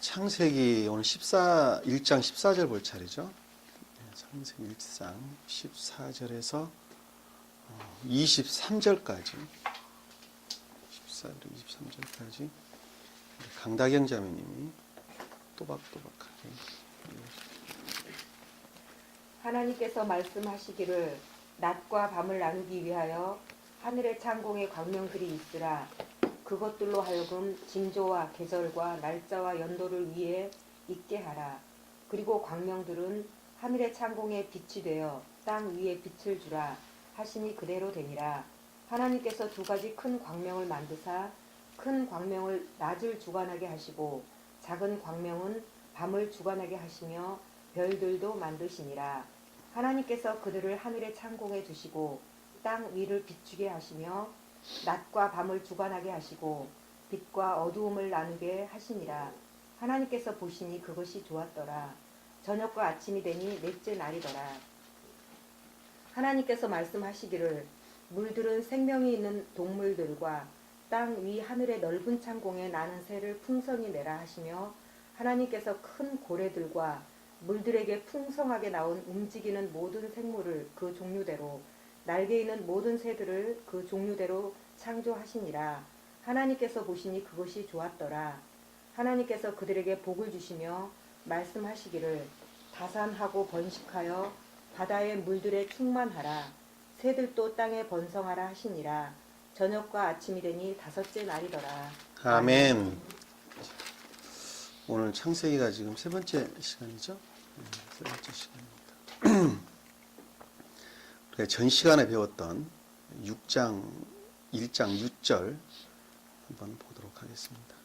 창세기 오늘 1장 14절 볼 차례죠. 창세기 1장 14절에서 23절까지 14절 23절까지 강다경 자매님이 또박또박하게 하나님께서 말씀하시기를 낮과 밤을 나누기 위하여 하늘의 창공에 광명들이 있으라. 그것들로 하여금 징조와 계절과 날짜와 연도를 위에 있게 하라. 그리고 광명들은 하늘의 창공에 빛이 되어 땅 위에 빛을 주라 하시니 그대로 되니라. 하나님께서 두 가지 큰 광명을 만드사 큰 광명을 낮을 주관하게 하시고 작은 광명은 밤을 주관하게 하시며 별들도 만드시니라. 하나님께서 그들을 하늘의 창공에 두시고 땅 위를 비추게 하시며 낮과 밤을 주관하게 하시고 빛과 어두움을 나누게 하시니라. 하나님께서 보시니 그것이 좋았더라. 저녁과 아침이 되니 넷째 날이더라. 하나님께서 말씀하시기를 물들은 생명이 있는 동물들과 땅 위 하늘의 넓은 창공에 나는 새를 풍성히 내라 하시며 하나님께서 큰 고래들과 물들에게 풍성하게 나온 움직이는 모든 생물을 그 종류대로 날개 있는 모든 새들을 그 종류대로 창조하시니라. 하나님께서 보시니 그것이 좋았더라. 하나님께서 그들에게 복을 주시며 말씀하시기를 다산하고 번식하여 바다의 물들에 충만하라. 새들도 땅에 번성하라 하시니라. 저녁과 아침이 되니 다섯째 날이더라. 아멘. 오늘 창세기가 지금 세 번째 시간이죠. 세 번째 시간입니다. 전 시간에 배웠던 1장 6절 한번 보도록 하겠습니다.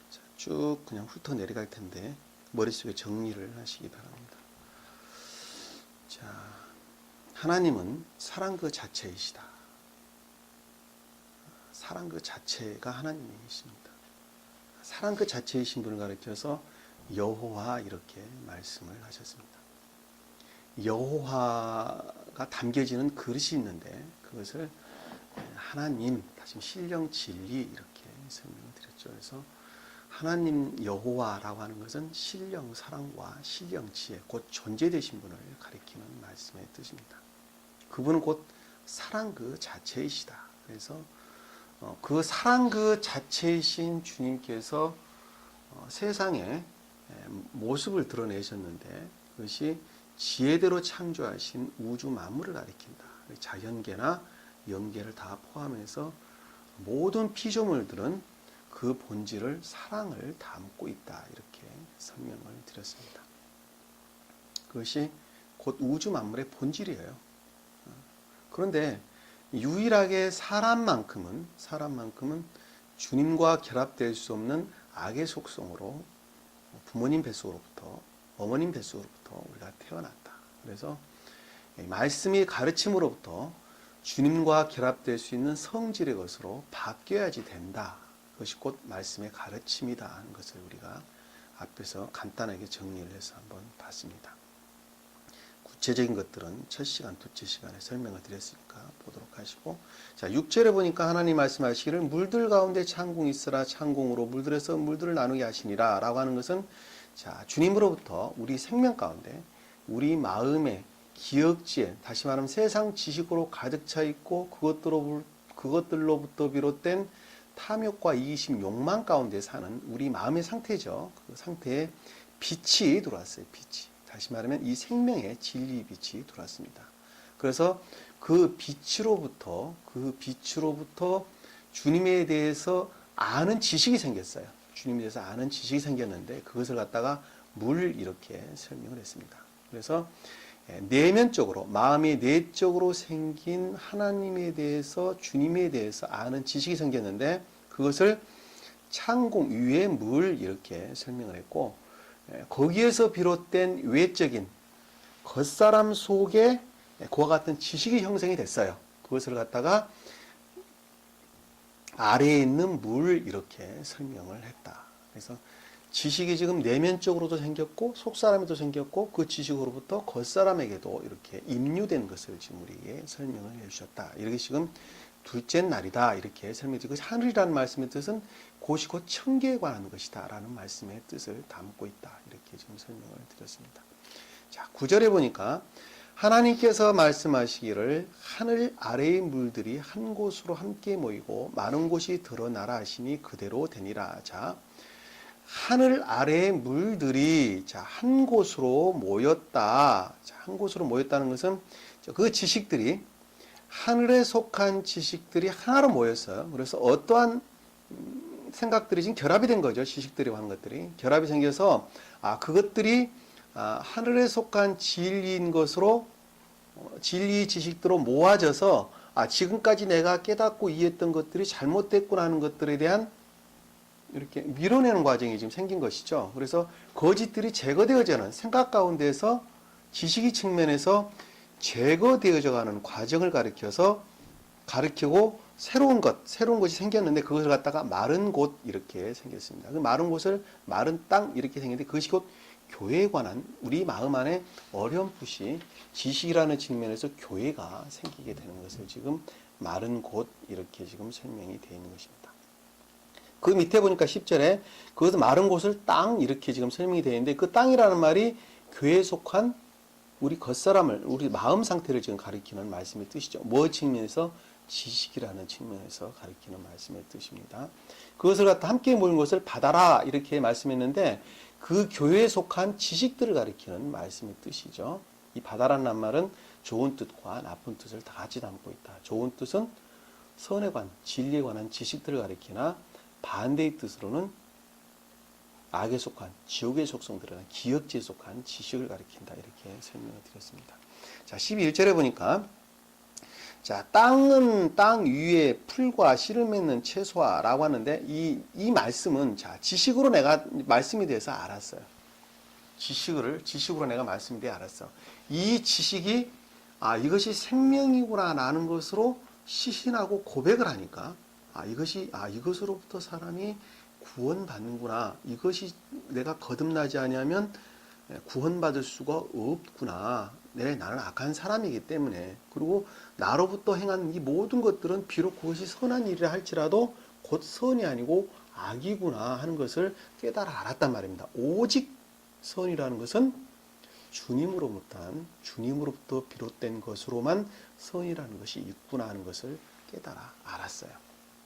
자, 쭉 그냥 훑어 내려갈 텐데 머릿속에 정리를 하시기 바랍니다. 자, 하나님은 사랑 그 자체이시다. 사랑 그 자체가 하나님이십니다. 사랑 그 자체이신 분을 가리켜서 여호와 이렇게 말씀을 하셨습니다. 여호와가 담겨지는 그릇이 있는데 그것을 하나님, 다시 신령 진리 이렇게 설명을 드렸죠. 그래서 하나님 여호와라고 하는 것은 신령 사랑과 신령 지혜, 곧 존재되신 분을 가리키는 말씀의 뜻입니다. 그분은 곧 사랑 그 자체이시다. 그래서 그 사랑 그 자체이신 주님께서 세상에 모습을 드러내셨는데 그것이 지혜대로 창조하신 우주 만물을 가리킨다. 자연계나 영계를 다 포함해서 모든 피조물들은 그 본질을 사랑을 담고 있다. 이렇게 설명을 드렸습니다. 그것이 곧 우주 만물의 본질이에요. 그런데 유일하게 사람만큼은 주님과 결합될 수 없는 악의 속성으로 부모님 뱃속으로부터 어머님 뱃속으로부터 우리가 태어났다. 그래서 말씀이 가르침으로부터 주님과 결합될 수 있는 성질의 것으로 바뀌어야지 된다. 그것이 곧 말씀의 가르침이다 하는 것을 우리가 앞에서 간단하게 정리를 해서 한번 봤습니다. 구체적인 것들은 첫 시간, 둘째 시간에 설명을 드렸으니까 보도록 하시고, 자, 6절에 보니까 하나님 말씀하시기를 물들 가운데 창공이 있으라. 창공으로 물들에서 물들을 나누게 하시니라 라고 하는 것은, 자, 주님으로부터 우리 생명 가운데 우리 마음의 기억지에, 다시 말하면 세상 지식으로 가득 차 있고 그것들로부터 비롯된 탐욕과 이기심, 욕망 가운데 사는 우리 마음의 상태죠. 그 상태에 빛이 들어왔어요. 빛이. 다시 말하면 이 생명의 진리 빛이 들어왔습니다. 그래서 그 빛으로부터 주님에 대해서 아는 지식이 생겼어요. 주님에 대해서 아는 지식이 생겼는데 그것을 갖다가 물 이렇게 설명을 했습니다. 그래서 내면적으로, 마음의 내적으로 생긴 하나님에 대해서, 주님에 대해서 아는 지식이 생겼는데 그것을 창공 위의 물 이렇게 설명을 했고, 거기에서 비롯된 외적인 겉사람 속에 그와 같은 지식이 형성이 됐어요. 그것을 갖다가 아래에 있는 물 이렇게 설명을 했다. 그래서 지식이 지금 내면적으로도 생겼고 속사람에도 생겼고 그 지식으로부터 겉사람에게도 이렇게 임류된 것을 지금 우리에게 설명을 해주셨다. 이렇게 지금 둘째 날이다 이렇게 설명드리고, 그것이 하늘이라는 말씀의 뜻은 곳이 곧 천계에 관한 것이다 라는 말씀의 뜻을 담고 있다 이렇게 지금 설명을 드렸습니다. 자, 9절에 보니까 하나님께서 말씀하시기를 하늘 아래의 물들이 한 곳으로 함께 모이고 많은 곳이 드러나라 하시니 그대로 되니라. 자, 하늘 아래의 물들이 한 곳으로 모였다. 자, 한 곳으로 모였다는 것은 그 지식들이, 하늘에 속한 지식들이 하나로 모였어요. 그래서 어떠한 생각들이 지금 결합이 된 거죠. 지식들이 하는 것들이 결합이 생겨서 그것들이 하늘에 속한 진리인 것으로, 진리 지식대로 모아져서 지금까지 내가 깨닫고 이해했던 것들이 잘못됐구나 하는 것들에 대한 이렇게 밀어내는 과정이 지금 생긴 것이죠. 그래서 거짓들이 제거되어져는, 생각 가운데서 지식의 측면에서 제거되어져 가는 과정을 가르치고 새로운 것이 생겼는데 그것을 갖다가 마른 곳 이렇게 생겼습니다. 그 마른 곳을 마른 땅 이렇게 생겼는데 그것이 곧 교회에 관한, 우리 마음 안에 어렴풋이 지식이라는 측면에서 교회가 생기게 되는 것을 지금 마른 곳 이렇게 지금 설명이 되어 있는 것입니다. 그 밑에 보니까 10절에 그것은 마른 곳을 땅 이렇게 지금 설명이 되어 있는데, 그 땅이라는 말이 교회에 속한 우리 겉사람을, 우리 마음 상태를 지금 가리키는 말씀의 뜻이죠. 뭐 측면에서? 지식이라는 측면에서 가리키는 말씀의 뜻입니다. 그것을 갖다 함께 모인 것을 받아라 이렇게 말씀했는데, 그 교회에 속한 지식들을 가리키는 말씀의 뜻이죠. 이 받아라는 말은 좋은 뜻과 나쁜 뜻을 다 같이 담고 있다. 좋은 뜻은 선에 관한, 진리에 관한 지식들을 가리키나, 반대의 뜻으로는 악에 속한, 지옥의 속성들은 기역지에 속한 지식을 가리킨다 이렇게 설명을 드렸습니다. 자, 12절에 보니까 자, 땅은 땅 위에 풀과 씨를 맺는 채소화라고 하는데, 이 말씀은 지식으로 내가 말씀이 돼서 알았어요. 지식으로 내가 말씀이 돼 알았어. 이 지식이 이것이 생명이구나 라는 것으로 시신하고 고백을 하니까 이것으로부터 사람이 구원받는구나. 이것이 내가 거듭나지 아니하면 구원받을 수가 없구나. 나는 악한 사람이기 때문에, 그리고 나로부터 행한 이 모든 것들은 비록 그것이 선한 일이라 할지라도 곧 선이 아니고 악이구나 하는 것을 깨달아 알았단 말입니다. 오직 선이라는 것은 주님으로부터 비롯된 것으로만 선이라는 것이 있구나 하는 것을 깨달아 알았어요.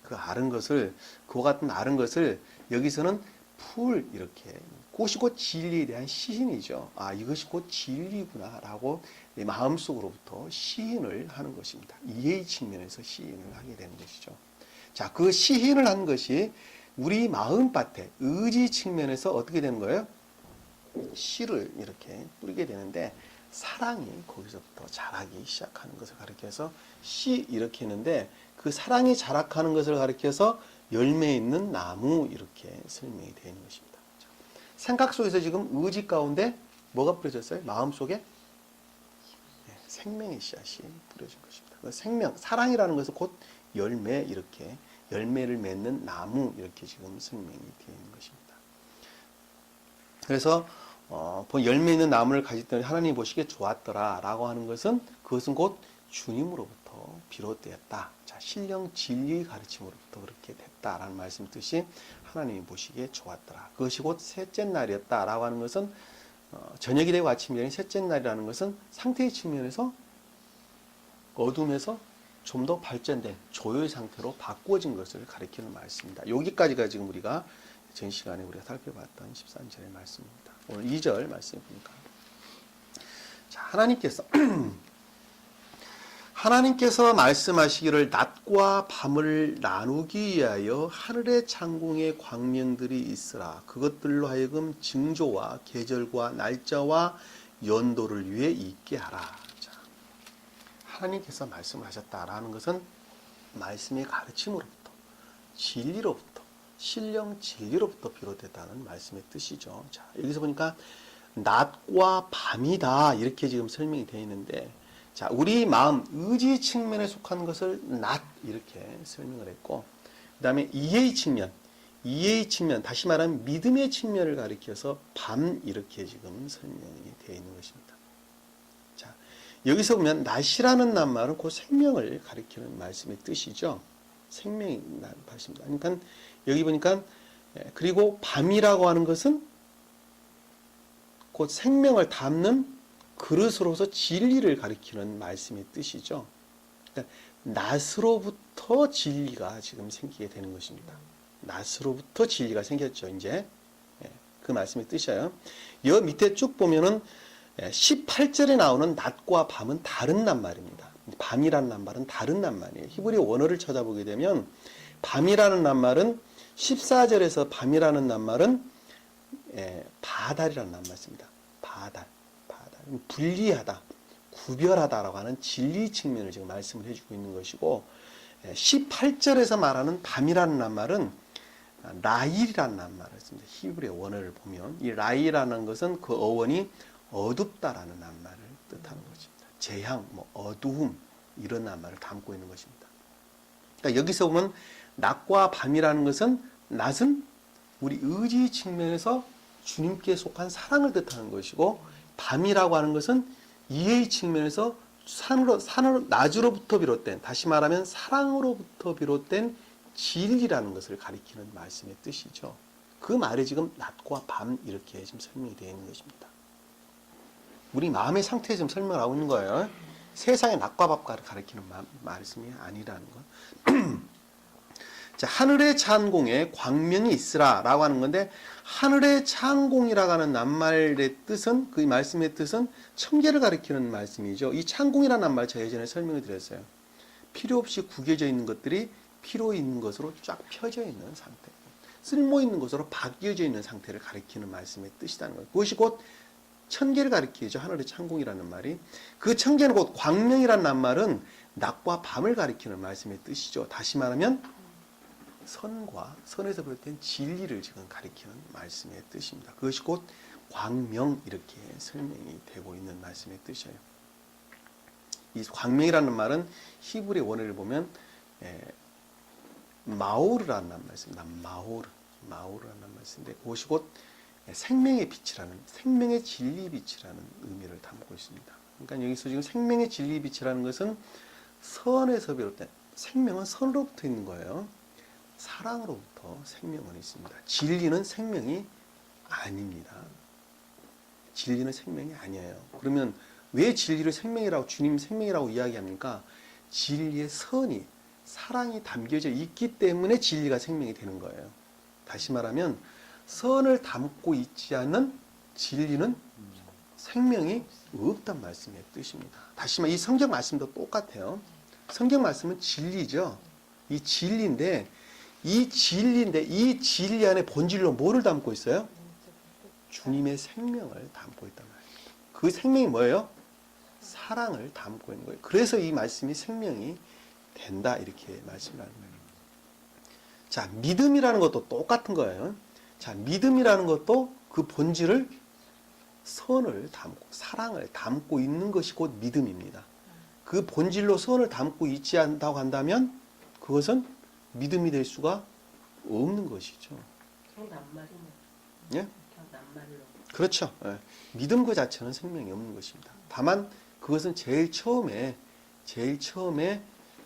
그와 같은 아는 것을 여기서는 풀, 이렇게 꽃이 곧 진리에 대한 시인이죠. 이것이 곧 진리구나 라고 내 마음속으로부터 시인을 하는 것입니다. 이해의 측면에서 시인을 하게 되는 것이죠. 자, 그 시인을 한 것이 우리 마음밭에 의지 측면에서 어떻게 되는 거예요? 씨를 이렇게 뿌리게 되는데, 사랑이 거기서부터 자라기 시작하는 것을 가리켜서 씨 이렇게 했는데, 그 사랑이 자락하는 것을 가리켜서 열매 있는 나무 이렇게 설명이 되어 있는 것입니다. 생각 속에서 지금 의지 가운데 뭐가 뿌려졌어요? 마음속에 생명의 씨앗이 뿌려진 것입니다. 그 생명, 사랑이라는 것은 곧 열매, 이렇게 열매를 맺는 나무 이렇게 지금 설명이 되어 있는 것입니다. 그래서 열매 있는 나무를 가졌더니 하나님이 보시기에 좋았더라 라고 하는 것은, 그것은 곧 주님으로부터 비롯되었다. 자, 신령 진리의 가르침으로부터 그렇게 됐다라는 말씀 뜻이 하나님이 보시기에 좋았더라. 그것이 곧 셋째 날이었다라고 하는 것은 저녁이 되고 아침이 되는 셋째 날이라는 것은 상태의 측면에서 어둠에서 좀 더 발전된 조효의 상태로 바꾸어진 것을 가리키는 말씀입니다. 여기까지가 지금 우리가 전 시간에 우리가 살펴봤던 13절의 말씀입니다. 오늘 2절 말씀 보니까, 자, 하나님께서 말씀하시기를 낮과 밤을 나누기 위하여 하늘의 창공에 광명들이 있으라. 그것들로 하여금 징조와 계절과 날짜와 연도를 위해 있게 하라. 자, 하나님께서 말씀하셨다라는 것은 말씀의 가르침으로부터, 진리로부터, 신령 진리로부터 비롯됐다는 말씀의 뜻이죠. 자, 여기서 보니까 낮과 밤이다 이렇게 지금 설명이 되어 있는데, 자, 우리 마음, 의지 측면에 속한 것을 낮 이렇게 설명을 했고, 그 다음에 이해의 측면, 다시 말하면 믿음의 측면을 가리켜서 밤 이렇게 지금 설명이 되어 있는 것입니다. 자, 여기서 보면 낫이라는 낱말은 그 생명을 가리키는 말씀의 뜻이죠. 생명이 말씀입니다. 그러니까 여기 보니까 그리고 밤이라고 하는 것은 곧 생명을 담는 그릇으로서 진리를 가리키는 말씀의 뜻이죠. 그러니까 낫으로부터 진리가 지금 생기게 되는 것입니다. 낫으로부터 진리가 생겼죠. 이제 그 말씀의 뜻이에요. 여 밑에 쭉 보면은 18절에 나오는 낮과 밤은 다른 낱말입니다. 밤이라는 낱말은 다른 낱말이에요. 히브리 원어를 찾아보게 되면 밤이라는 낱말은 14절에서 밤이라는 낱말은 바달이라는 낱말 씁니다. 바달. 분리하다, 구별하다라고 하는 진리 측면을 지금 말씀을 해주고 있는 것이고 18절에서 말하는 밤이라는 낱말은 라일이라는 낱말을 씁니다. 히브리 원어를 보면 이 라일이라는 것은 그 어원이 어둡다라는 낱말을 뜻하는 것입니다. 재앙, 어두움 이런 낱말을 담고 있는 것입니다. 그러니까 여기서 보면 낮과 밤이라는 것은 낮은 우리 의지 측면에서 주님께 속한 사랑을 뜻하는 것이고 밤이라고 하는 것은 이해의 측면에서 낮으로부터 비롯된, 다시 말하면 사랑으로부터 비롯된 진리라는 것을 가리키는 말씀의 뜻이죠. 그 말이 지금 낮과 밤 이렇게 지금 설명이 되어 있는 것입니다. 우리 마음의 상태에 지금 설명을 하고 있는 거예요. 세상의 낮과 밤을 가리키는 말씀이 아니라는 것. 자, 하늘의 찬공에 광명이 있으라 라고 하는 건데 하늘의 찬공이라고 하는 낱말의 뜻은 그 말씀의 뜻은 청계를 가리키는 말씀이죠. 이 찬공이라는 낱말 제가 예전에 설명을 드렸어요. 필요 없이 구겨져 있는 것들이 필요 있는 것으로 쫙 펴져 있는 상태, 쓸모 있는 것으로 바뀌어져 있는 상태를 가리키는 말씀의 뜻이라는 거예요. 그것이 곧 천계를 가리키죠. 하늘의 찬공이라는 말이. 그 천계는 곧 광명이라는 낱말은 낮과 밤을 가리키는 말씀의 뜻이죠. 다시 말하면 선과 선에서 비롯된 진리를 지금 가리키는 말씀의 뜻입니다. 그것이 곧 광명 이렇게 설명이 되고 있는 말씀의 뜻이에요. 이 광명이라는 말은 히브리 원어를 보면 마오르라는 말씀입니다. 마오르라는 말씀인데 그것이 곧 생명의 빛이라는, 생명의 진리 빛이라는 의미를 담고 있습니다. 그러니까 여기서 지금 생명의 진리 빛이라는 것은 선에서 비롯된, 생명은 선으로부터 있는 거예요. 사랑으로부터 생명은 있습니다. 진리는 생명이 아닙니다. 진리는 생명이 아니에요. 그러면 왜 진리를 생명이라고, 주님 생명이라고 이야기합니까? 진리의 선이, 사랑이 담겨져 있기 때문에 진리가 생명이 되는 거예요. 다시 말하면 선을 담고 있지 않는 진리는 생명이 없단 말씀의 뜻입니다. 다시 말해 이 성경 말씀도 똑같아요. 성경 말씀은 진리죠. 이 진리인데 이 진리 안에 본질로 뭐를 담고 있어요? 주님의 생명을 담고 있단 말입니다. 그 생명이 뭐예요? 사랑을 담고 있는 거예요. 그래서 이 말씀이 생명이 된다 이렇게 말씀을 하는 거예요. 자, 믿음이라는 것도 똑같은 거예요. 자, 믿음이라는 것도 그 본질을 선을 담고 사랑을 담고 있는 것이 곧 믿음입니다. 그 본질로 선을 담고 있지 않다고 한다면 그것은 믿음이 될 수가 없는 것이죠. 그냥 낱말이네. 예? 그냥 낱말로. 그렇죠. 예. 믿음 그 자체는 생명이 없는 것입니다. 다만 그것은 제일 처음에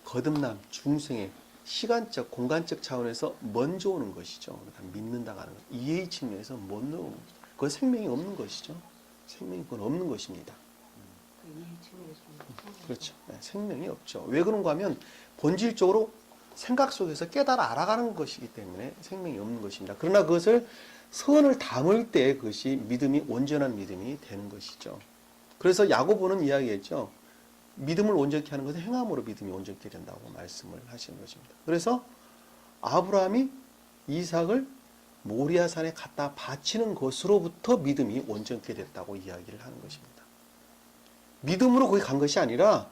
거듭남, 중생의 시간적, 공간적 차원에서 먼저 오는 것이죠. 믿는다고 하는 것. 이해의 측면에서 먼저 오는 것이죠. 그건 생명이 없는 것이죠. 생명이 그건 없는 것입니다. 그 이해 측면에서. 그렇죠. 네, 생명이 없죠. 왜 그런가 하면 본질적으로 생각 속에서 깨달아 알아가는 것이기 때문에 생명이 없는 것입니다. 그러나 그것을 선을 담을 때 그것이 믿음이 온전한 믿음이 되는 것이죠. 그래서 야고보는 이야기했죠. 믿음을 온전케 하는 것은 행함으로 믿음이 온전케 된다고 말씀을 하시는 것입니다. 그래서 아브라함이 이삭을 모리아산에 갖다 바치는 것으로부터 믿음이 온전케 됐다고 이야기를 하는 것입니다. 믿음으로 거기 간 것이 아니라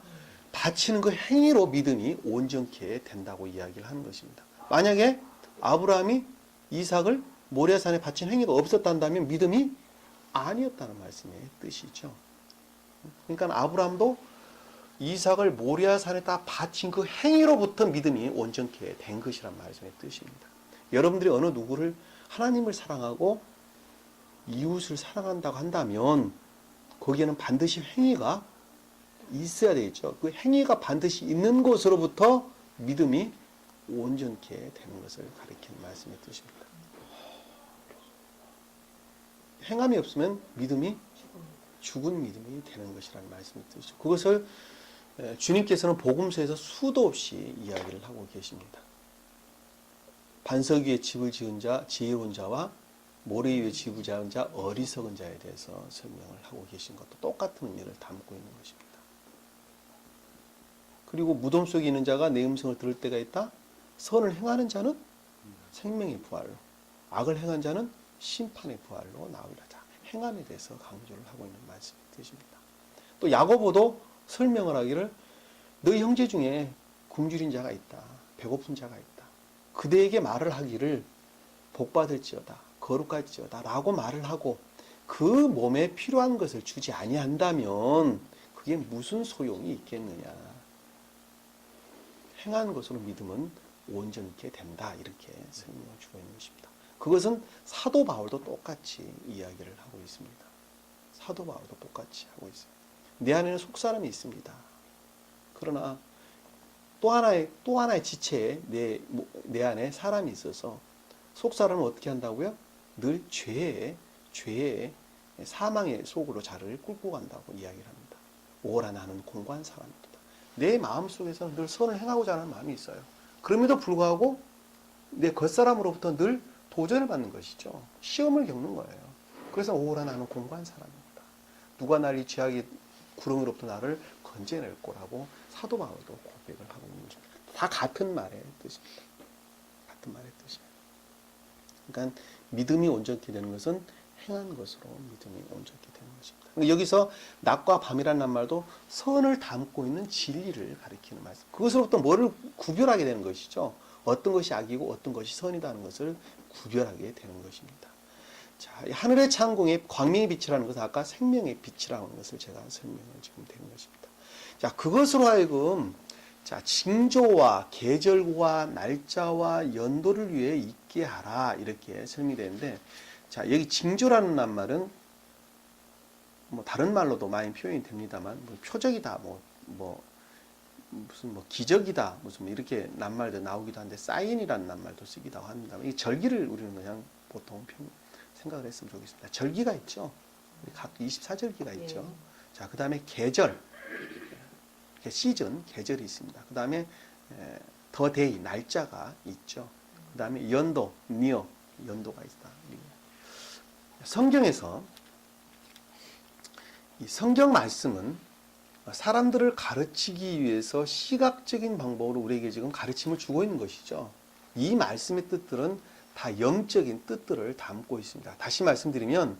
바치는 그 행위로 믿음이 온전케 된다고 이야기를 하는 것입니다. 만약에 아브라함이 이삭을 모리아산에 바친 행위가 없었다면 믿음이 아니었다는 말씀의 뜻이죠. 그러니까 아브라함도 이삭을 모리아산에다 바친 그 행위로부터 믿음이 온전케 된 것이란 말씀의 뜻입니다. 여러분들이 어느 누구를 하나님을 사랑하고 이웃을 사랑한다고 한다면 거기에는 반드시 행위가 있어야 되겠죠. 그 행위가 반드시 있는 것으로부터 믿음이 온전케 되는 것을 가리키는 말씀의 뜻입니다. 행함이 없으면 믿음이 죽은 믿음이 되는 것이라는 말씀의 뜻이죠. 그것을 주님께서는 복음서에서 수도 없이 이야기를 하고 계십니다. 반석 위에 집을 지은 자, 지혜로운 자와 모래 위에 집을 지은 자, 어리석은 자에 대해서 설명을 하고 계신 것도 똑같은 의미를 담고 있는 것입니다. 그리고 무덤 속에 있는 자가 내 음성을 들을 때가 있다. 선을 행하는 자는 생명의 부활로, 악을 행한 자는 심판의 부활로 나오리라. 행함에 대해서 강조를 하고 있는 말씀의 뜻입니다. 또 야고보도 설명을 하기를 너희 형제 중에 굶주린 자가 있다. 배고픈 자가 있다. 그대에게 말을 하기를 복받을지어다. 거룩할지어다. 라고 말을 하고 그 몸에 필요한 것을 주지 아니한다면 그게 무슨 소용이 있겠느냐. 행한 것으로 믿음은 온전케 된다. 이렇게 설명을 주고 있는 것입니다. 그것은 사도 바울도 똑같이 이야기를 하고 있습니다. 사도 바울도 똑같이 하고 있어요. 내 안에는 속사람이 있습니다. 그러나 또 하나의 지체에 내 안에 사람이 있어서 속사람은 어떻게 한다고요? 늘 죄의 사망의 속으로 자를 끌고 간다고 이야기를 합니다. 오라 나는 공고한 사람이다. 내 마음속에서는 늘 선을 행하고자 하는 마음이 있어요. 그럼에도 불구하고 내 겉사람으로부터 늘 도전을 받는 것이죠. 시험을 겪는 거예요. 그래서 오라 나는 공고한 사람입니다. 누가 나를 이 죄악의 구렁이로부터 나를 건져낼 거라고 사도 바울도 고백을 하고 있는 것입니다. 다 같은 말의 뜻입니다. 같은 말의 뜻이에요. 그러니까 믿음이 온전케 되는 것은 행한 것으로 믿음이 온전케 되는 것입니다. 그러니까 여기서 낮과 밤이라는 말도 선을 담고 있는 진리를 가리키는 말씀. 그것으로부터 뭐를 구별하게 되는 것이죠. 어떤 것이 악이고 어떤 것이 선이라는 것을 구별하게 되는 것입니다. 자, 하늘의 창공에 광명의 빛이라는 것은 아까 생명의 빛이라는 것을 제가 설명을 지금 드린 것입니다. 자, 그것으로 하여금 자, 징조와 계절과 날짜와 연도를 위해 있게 하라 이렇게 설명되는데, 자, 여기 징조라는 낱말은 뭐 다른 말로도 많이 표현이 됩니다만, 뭐 표적이다, 무슨 기적이다, 무슨 이렇게 낱말도 나오기도 하는데, 사인이라는 낱말도 쓰기도 합니다. 이 절기를 우리는 그냥 보통 생각을 했으면 좋겠습니다. 절기가 있죠. 우리 각 24절기가 있죠. 예. 자, 그 다음에 계절, 시즌, 계절이 있습니다. 그 다음에 더 데이, 날짜가 있죠. 그 다음에 연도, 니어, 연도가 있다. 성경에서 이 성경 말씀은 사람들을 가르치기 위해서 시각적인 방법으로 우리에게 지금 가르침을 주고 있는 것이죠. 이 말씀의 뜻들은 다 영적인 뜻들을 담고 있습니다. 다시 말씀드리면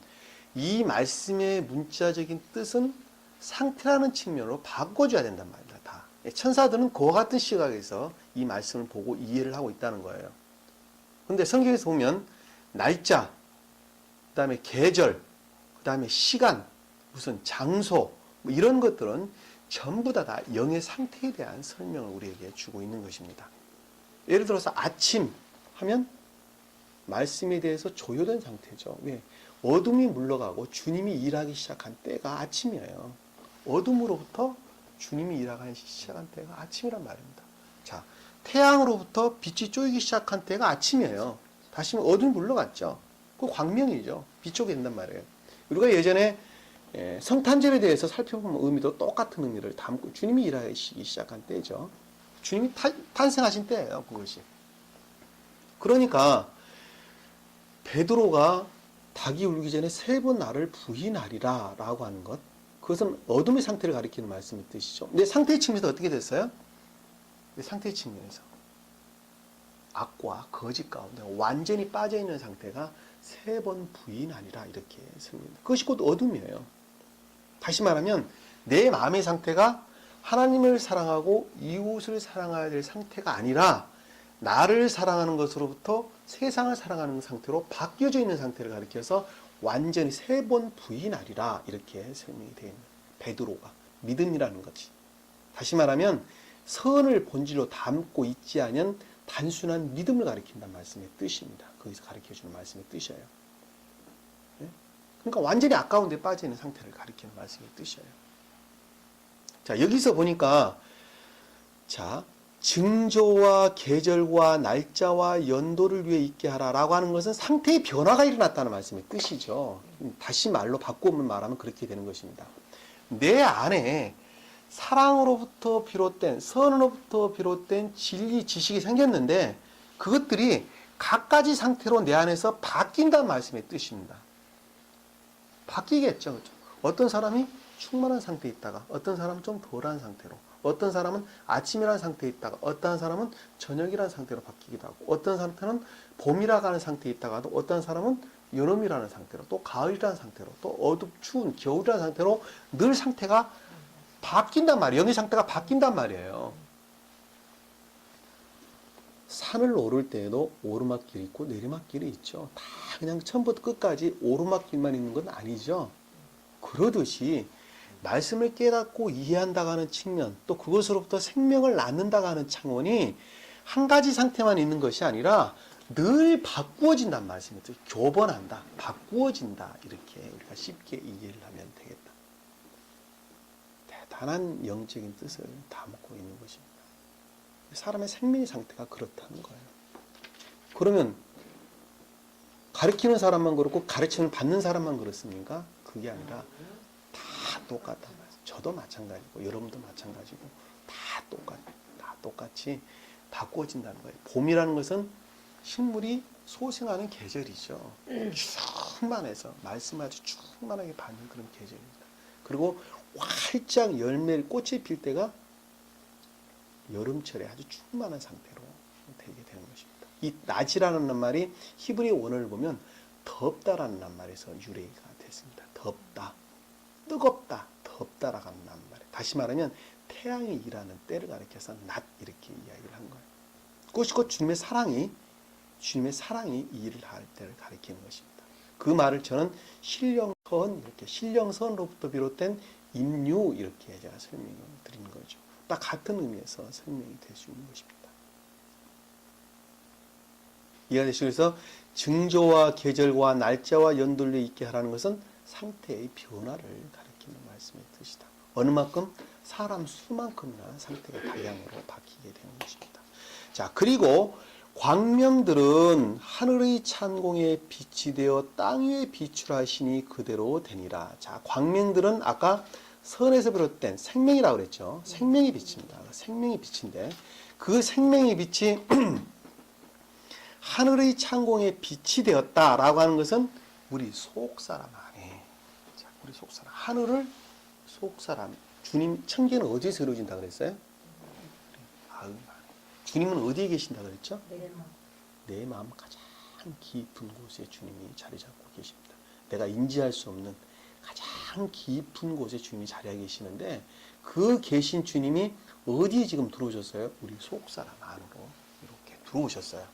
이 말씀의 문자적인 뜻은 상태라는 측면으로 바꿔줘야 된단 말입니다. 다. 천사들은 그와 같은 시각에서 이 말씀을 보고 이해를 하고 있다는 거예요. 그런데 성경에서 보면 날짜, 그 다음에 계절, 그 다음에 시간, 무슨 장소, 뭐 이런 것들은 전부 다 영의 상태에 대한 설명을 우리에게 주고 있는 것입니다. 예를 들어서 아침 하면 말씀에 대해서 조효된 상태죠. 왜? 어둠이 물러가고 주님이 일하기 시작한 때가 아침이에요. 어둠으로부터 주님이 일하기 시작한 때가 아침이란 말입니다. 자, 태양으로부터 빛이 쪼이기 시작한 때가 아침이에요. 다시 어둠이 물러갔죠. 그 광명이죠. 비추게 된단 말이에요. 우리가 예전에 성탄절에 대해서 살펴보면 의미도 똑같은 의미를 담고 주님이 일하시기 시작한 때죠. 주님이 탄생하신 때예요. 그것이. 그러니까 베드로가 닭이 울기 전에 3번 나를 부인하리라 라고 하는 것, 그것은 어둠의 상태를 가리키는 말씀의 뜻이죠. 근데 상태의 측면에서 어떻게 됐어요? 상태의 측면에서 악과 거짓 가운데 완전히 빠져있는 상태가 3번 부인하리라 이렇게 설명합니다. 그것이 곧 어둠이에요. 다시 말하면 내 마음의 상태가 하나님을 사랑하고 이웃을 사랑해야 될 상태가 아니라 나를 사랑하는 것으로부터 세상을 사랑하는 상태로 바뀌어져 있는 상태를 가리켜서 완전히 3번 부인하리라 이렇게 설명이 되어 있는 베드로가 믿음이라는 거지. 다시 말하면 선을 본질로 담고 있지 않은 단순한 믿음을 가리킨다는 말씀의 뜻입니다. 거기서 가르쳐주는 말씀의 뜻이에요. 그러니까 완전히 아까운 데 빠져 있는 상태를 가리키는 말씀의 뜻이에요. 자, 여기서 보니까 자, 징조와 계절과 날짜와 연도를 위해 있게 하라라고 하는 것은 상태의 변화가 일어났다는 말씀의 뜻이죠. 다시 말로 바꾸면 말하면 그렇게 되는 것입니다. 내 안에 사랑으로부터 비롯된, 선으로부터 비롯된 진리, 지식이 생겼는데 그것들이 갖가지 상태로 내 안에서 바뀐다는 말씀의 뜻입니다. 바뀌겠죠. 그렇죠? 어떤 사람이 충만한 상태에 있다가 어떤 사람은 좀 덜한 상태로, 어떤 사람은 아침이라는 상태에 있다가 어떤 사람은 저녁이라는 상태로 바뀌기도 하고, 어떤 상태는 봄이라고 하는 상태에 있다가도 어떤 사람은 여름이라는 상태로, 또 가을이라는 상태로, 또 어둡 추운 겨울이라는 상태로 늘 상태가 바뀐단 말이에요. 영의 상태가 바뀐단 말이에요. 산을 오를 때에도 오르막길이 있고 내리막길이 있죠. 다 그냥 처음부터 끝까지 오르막길만 있는 건 아니죠. 그러듯이 말씀을 깨닫고 이해한다고 하는 측면, 또 그것으로부터 생명을 낳는다고 하는 창원이 한 가지 상태만 있는 것이 아니라 늘 바꾸어진다는 말씀이죠. 교번한다, 바꾸어진다, 이렇게 우리가 쉽게 이해를 하면 되겠다. 대단한 영적인 뜻을 담고 있는 것입니다. 사람의 생명의 상태가 그렇다는 거예요. 그러면 가르치는 사람만 그렇고 가르침을 받는 사람만 그렇습니까? 그게 아니라 다 똑같단 말이에요. 저도 마찬가지고 여러분도 마찬가지고 다 똑같이 바꿔진다는 거예요. 봄이라는 것은 식물이 소생하는 계절이죠. 충만해서 말씀 아주 충만하게 받는 그런 계절입니다. 그리고 활짝 열매를 꽃이 필 때가 여름철에 아주 충만한 상태로 되게 되는 것입니다. 이 낮이라는 말이 히브리 원어를 보면 덥다라는 낱말에서 유래가 됐습니다. 덥다, 뜨겁다, 덥다라고 하는 낱말. 다시 말하면 태양이 일하는 때를 가리켜서 낮 이렇게 이야기를 한 거예요. 그것이 곧 주님의 사랑이 이 일을 할 때를 가리키는 것입니다. 그 말을 저는 신령선으로부터 비롯된 임류 이렇게 제가 설명을 드린 거죠. 딱 같은 의미에서 설명이 될 수 있는 것입니다. 이해가 되시겠어요? 그래서 징조와 계절과 날짜와 연도를 있게 하라는 것은 상태의 변화를 가리키는 말씀의 뜻이다. 어느 만큼 사람 수만큼이나 상태가 다양으로 바뀌게 되는 것입니다. 자, 그리고 광명들은 하늘의 찬공에 빛이 되어 땅 위에 비출하시니 그대로 되니라. 자, 광명들은 아까 선에서 비롯된 생명이라고 그랬죠. 생명의 빛입니다. 생명의 빛인데 그 생명의 빛이 하늘의 창공에 빛이 되었다라고 하는 것은 우리 속사람 안에, 자, 우리 속사람, 하늘을 속사람, 주님 천계는 어디에서 이루어진다 그랬어요? 마음 안에. 주님은 어디에 계신다 그랬죠? 내 마음 가장 깊은 곳에 주님이 자리 잡고 계십니다. 내가 인지할 수 없는 가장 깊은 곳에 주님이 자리하고 계시는데 그 계신 주님이 어디에 지금 들어오셨어요? 우리 속사람 안으로 이렇게 들어오셨어요.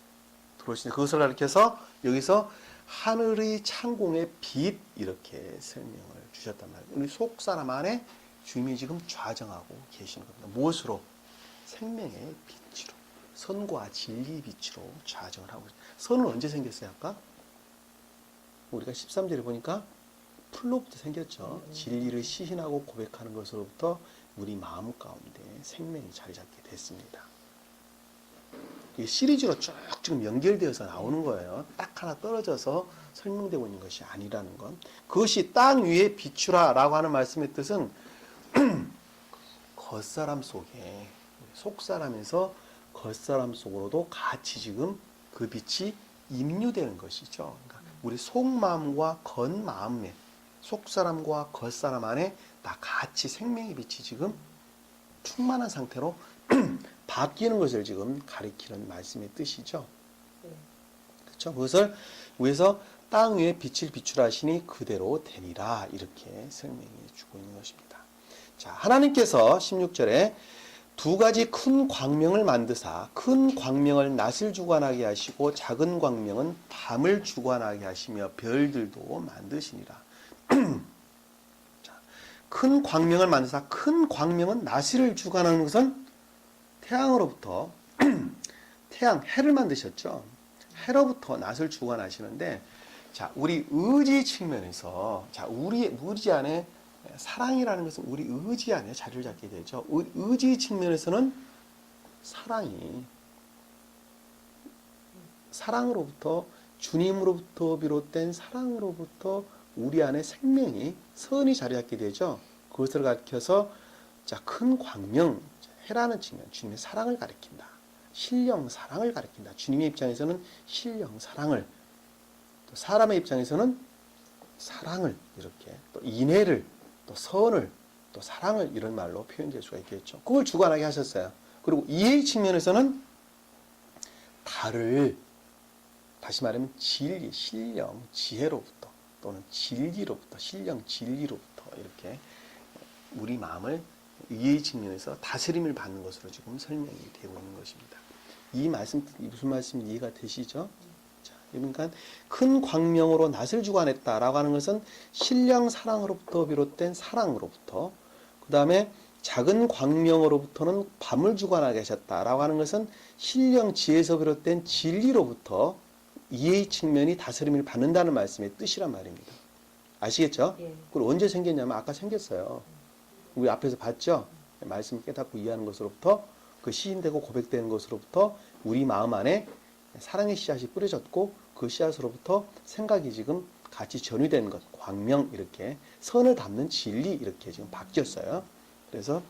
들어오시는데 그것을 가리켜서 여기서 하늘의 창공의 빛 이렇게 설명을 주셨단 말이에요. 우리 속사람 안에 주님이 지금 좌정하고 계시는 겁니다. 무엇으로? 생명의 빛으로. 선과 진리 빛으로 좌정을 하고 있어요. 선은 언제 생겼어요? 아까? 우리가 13절에 보니까 풀로부터 생겼죠. 진리를 시인하고 고백하는 것으로부터 우리 마음 가운데 생명이 자리 잡게 됐습니다. 이게 시리즈로 쭉 지금 연결되어서 나오는 거예요. 딱 하나 떨어져서 설명되고 있는 것이 아니라는 것. 그것이 땅 위에 비추라라고 하는 말씀의 뜻은 겉사람 속에, 속사람에서 겉사람 속으로도 같이 지금 그 빛이 임류되는 것이죠. 그러니까 우리 속마음과 겉마음에, 속사람과 겉사람 안에 다 같이 생명의 빛이 지금 충만한 상태로 바뀌는 것을 지금 가리키는 말씀의 뜻이죠. 그렇죠? 그것을 위해서 땅 위에 빛을 비추라시니 그대로 되니라 이렇게 설명해 주고 있는 것입니다. 자, 하나님께서 16절에 두 가지 큰 광명을 만드사 큰 광명을 낮을 주관하게 하시고 작은 광명은 밤을 주관하게 하시며 별들도 만드시니라. 자, 큰 광명을 만드사 큰 광명은 낮을 주관하는 것은 태양으로부터 태양 해를 만드셨죠. 해로부터 낮을 주관하시는데 자, 우리 의지 측면에서 자, 우리 안에 사랑이라는 것은 우리 의지 안에 자리를 잡게 되죠. 의지 측면에서는 사랑으로부터 주님으로부터 비롯된 사랑으로부터 우리 안에 생명이 선이 자리 잡게 되죠. 그것을 가리켜서 자, 큰 광명, 해라는 측면, 주님의 사랑을 가리킨다. 신령 사랑을 가리킨다. 주님의 입장에서는 신령 사랑을, 또 사람의 입장에서는 사랑을 이렇게, 또 인애를, 또 선을, 또 사랑을 이런 말로 표현될 수가 있겠죠. 그걸 주관하게 하셨어요. 그리고 이해의 측면에서는 달을, 다시 말하면 진리, 신령, 지혜로부터 또는 진리로부터, 신령, 진리로부터 이렇게 우리 마음을 이해의 측면에서 다스림을 받는 것으로 지금 설명이 되고 있는 것입니다. 이 말씀, 무슨 말씀 이해가 되시죠? 자, 그러니까 큰 광명으로 낯을 주관했다라고 하는 것은 신령 사랑으로부터 비롯된 사랑으로부터, 그 다음에 작은 광명으로부터는 밤을 주관하게 하셨다라고 하는 것은 신령 지혜에서 비롯된 진리로부터 이해의 측면이 다스림을 받는다는 말씀의 뜻이란 말입니다. 아시겠죠? 예. 그리고 언제 생겼냐면 아까 생겼어요. 우리 앞에서 봤죠? 말씀을 깨닫고 이해하는 것으로부터, 그 시인되고 고백되는 것으로부터 우리 마음 안에 사랑의 씨앗이 뿌려졌고, 그 씨앗으로부터 생각이 지금 같이 전이되는 것, 광명, 이렇게 선을 담는 진리, 이렇게 지금 바뀌었어요. 그래서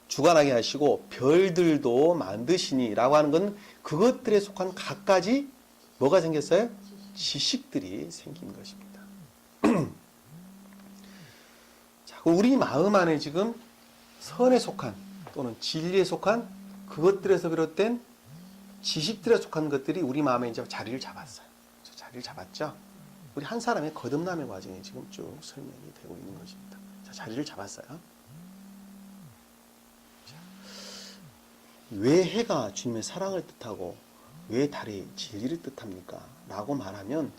주관하게 하시고 별들도 만드시니라고 하는 건 그것들에 속한 갖가지 뭐가 생겼어요? 지식들이 생긴 것입니다. 자, 우리 마음 안에 지금 선에 속한 또는 진리에 속한 그것들에서 비롯된 지식들에 속한 것들이 우리 마음에 이제 자리를 잡았어요. 자리를 잡았죠. 우리 한 사람의 거듭남의 과정이 지금 쭉 설명이 되고 있는 것입니다. 자, 자리를 잡았어요. 자, 왜 해가 주님의 사랑을 뜻하고 왜 달이 진리를 뜻합니까? 라고 말하면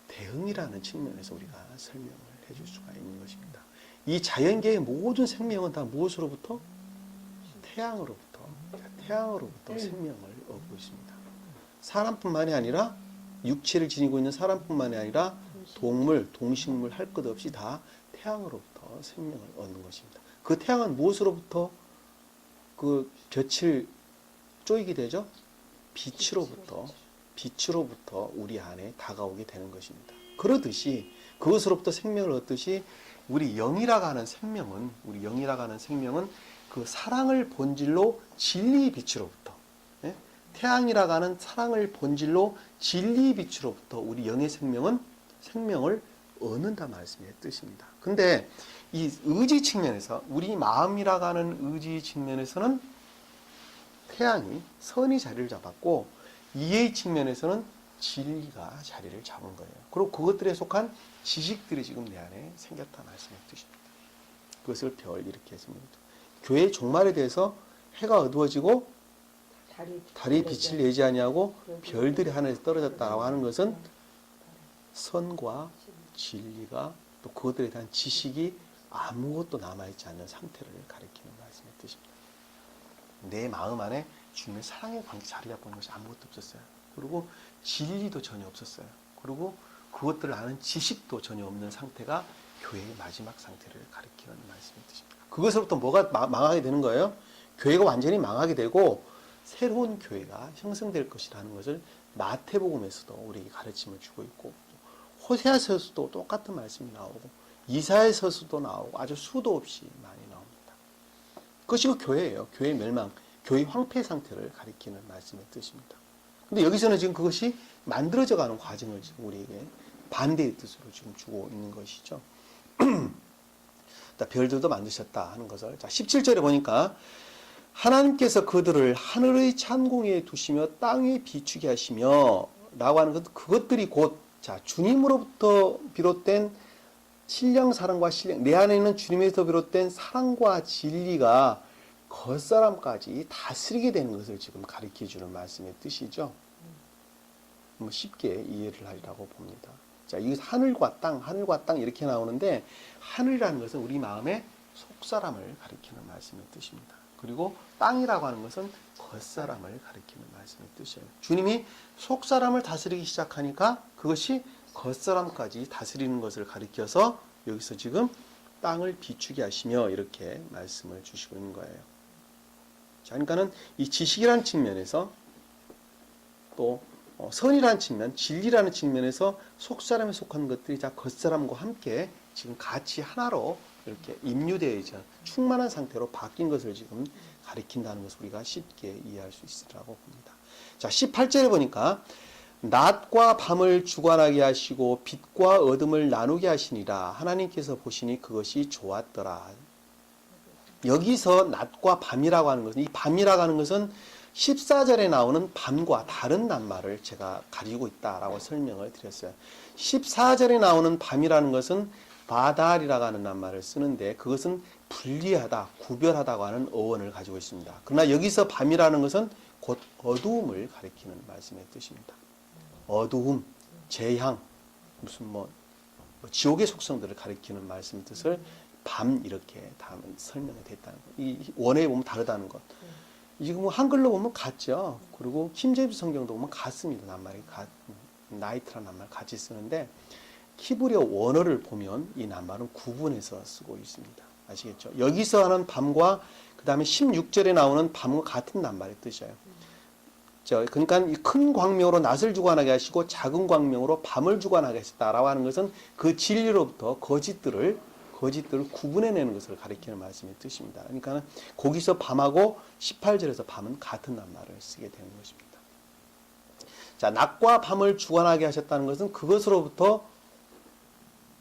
대응이라는 측면에서 우리가 설명을 해줄 수가 있는 것입니다. 이 자연계의 모든 생명은 다 무엇으로부터? 태양으로부터 생명을 얻고 있습니다. 사람뿐만이 아니라 육체를 지니고 있는 사람뿐만이 아니라 동물, 동식물 할 것 없이 다 태양으로부터 생명을 얻는 것입니다. 그 태양은 무엇으로부터 그 볕을 쪼이게 되죠? 빛으로부터 우리 안에 다가오게 되는 것입니다. 그러듯이 그것으로부터 생명을 얻듯이 우리 영이라고 하는 생명은 그 사랑을 본질로 진리의 빛으로부터, 예? 태양이라고 하는 사랑을 본질로 진리의 빛으로부터 우리 영의 생명을 얻는다 말씀의 뜻입니다. 근데 이 의지 측면에서, 우리 마음이라고 하는 의지 측면에서는 태양이, 선이 자리를 잡았고, 이해의 측면에서는 진리가 자리를 잡은 거예요. 그리고 그것들에 속한 지식들이 지금 내 안에 생겼다 말씀의 뜻입니다. 그것을 별 이렇게 했습니다. 교회의 종말에 대해서 해가 어두워지고 달이 빛을 내지 아니하고 별들이 하늘에서 떨어졌다고 하는 것은 선과 진리가, 또 그것들에 대한 지식이 아무것도 남아있지 않는 상태를 가리키는 말씀의 뜻입니다. 내 마음 안에 주님의 사랑의 관계 자리 잡은 것이 아무것도 없었어요. 그리고 진리도 전혀 없었어요. 그리고 그것들을 아는 지식도 전혀 없는 상태가 교회의 마지막 상태를 가리키는 말씀의 뜻입니다. 그것으로부터 뭐가 망하게 되는 거예요? 교회가 완전히 망하게 되고 새로운 교회가 형성될 것이라는 것을 마태복음에서도 우리에게 가르침을 주고 있고, 호세아서에서도 똑같은 말씀이 나오고, 이사야서에서도 나오고, 아주 수도 없이 많이 나옵니다. 그것이 그 교회예요. 교회의 멸망, 교회의 황폐 상태를 가리키는 말씀의 뜻입니다. 근데 여기서는 지금 그것이 만들어져 가는 과정을 지금 우리에게 반대의 뜻으로 지금 주고 있는 것이죠. 별들도 만드셨다 하는 것을, 자, 17절에 보니까 하나님께서 그들을 하늘의 찬공에 두시며 땅에 비추게 하시며 라고 하는 것, 그것들이 곧, 자, 주님으로부터 비롯된 신령 사랑과 신령, 내 안에 있는 주님에서 비롯된 사랑과 진리가 겉사람까지 다스리게 되는 것을 지금 가르쳐 주는 말씀의 뜻이죠. 뭐 쉽게 이해를 하리라고 봅니다. 자, 이 하늘과 땅 이렇게 나오는데, 하늘이라는 것은 우리 마음의 속사람을 가리키는 말씀의 뜻입니다. 그리고 땅이라고 하는 것은 겉사람을 가리키는 말씀의 뜻이에요. 주님이 속사람을 다스리기 시작하니까 그것이 겉사람까지 다스리는 것을 가리켜서 여기서 지금 땅을 비추게 하시며 이렇게 말씀을 주시고 있는 거예요. 자, 그러니까는 이 지식이라는 측면에서 또 선이라는 측면, 진리라는 측면에서 속사람에 속한 것들이 다 겉사람과 함께 지금 같이 하나로 이렇게 임유되어 있죠. 충만한 상태로 바뀐 것을 지금 가리킨다는 것을 우리가 쉽게 이해할 수 있으라고 봅니다. 자, 18절에 보니까 낮과 밤을 주관하게 하시고 빛과 어둠을 나누게 하시니라. 하나님께서 보시니 그것이 좋았더라. 여기서 낮과 밤이라고 하는 것은, 이 밤이라고 하는 것은 14절에 나오는 밤과 다른 낱말을 제가 가리고 있다라고 설명을 드렸어요. 14절에 나오는 밤이라는 것은 바달이라고 하는 낱말을 쓰는데 그것은 분리하다, 구별하다고 하는 어원을 가지고 있습니다. 그러나 여기서 밤이라는 것은 곧 어두움을 가리키는 말씀의 뜻입니다. 어두움, 재앙, 무슨 지옥의 속성들을 가리키는 말씀의 뜻을 밤 이렇게 설명이 됐다는 것. 이 원어에 보면 다르다는 것. 지금 한글로 보면 같죠. 그리고 킹제임스 성경도 보면 같습니다. 낱말이 나이트라는 낱말 같이 쓰는데 히브리어 원어를 보면 이 낱말은 구분해서 쓰고 있습니다. 아시겠죠? 여기서 하는 밤과 그 다음에 16절에 나오는 밤과 같은 낱말의 뜻이에요. 그러니까 이 큰 광명으로 낮을 주관하게 하시고 작은 광명으로 밤을 주관하게 하셨다라고 하는 것은 그 진리로부터 거짓들을 구분해내는 것을 가리키는 말씀의 뜻입니다. 그러니까 거기서 밤하고 18절에서 밤은 같은 낱말을 쓰게 되는 것입니다. 자, 낮과 밤을 주관하게 하셨다는 것은 그것으로부터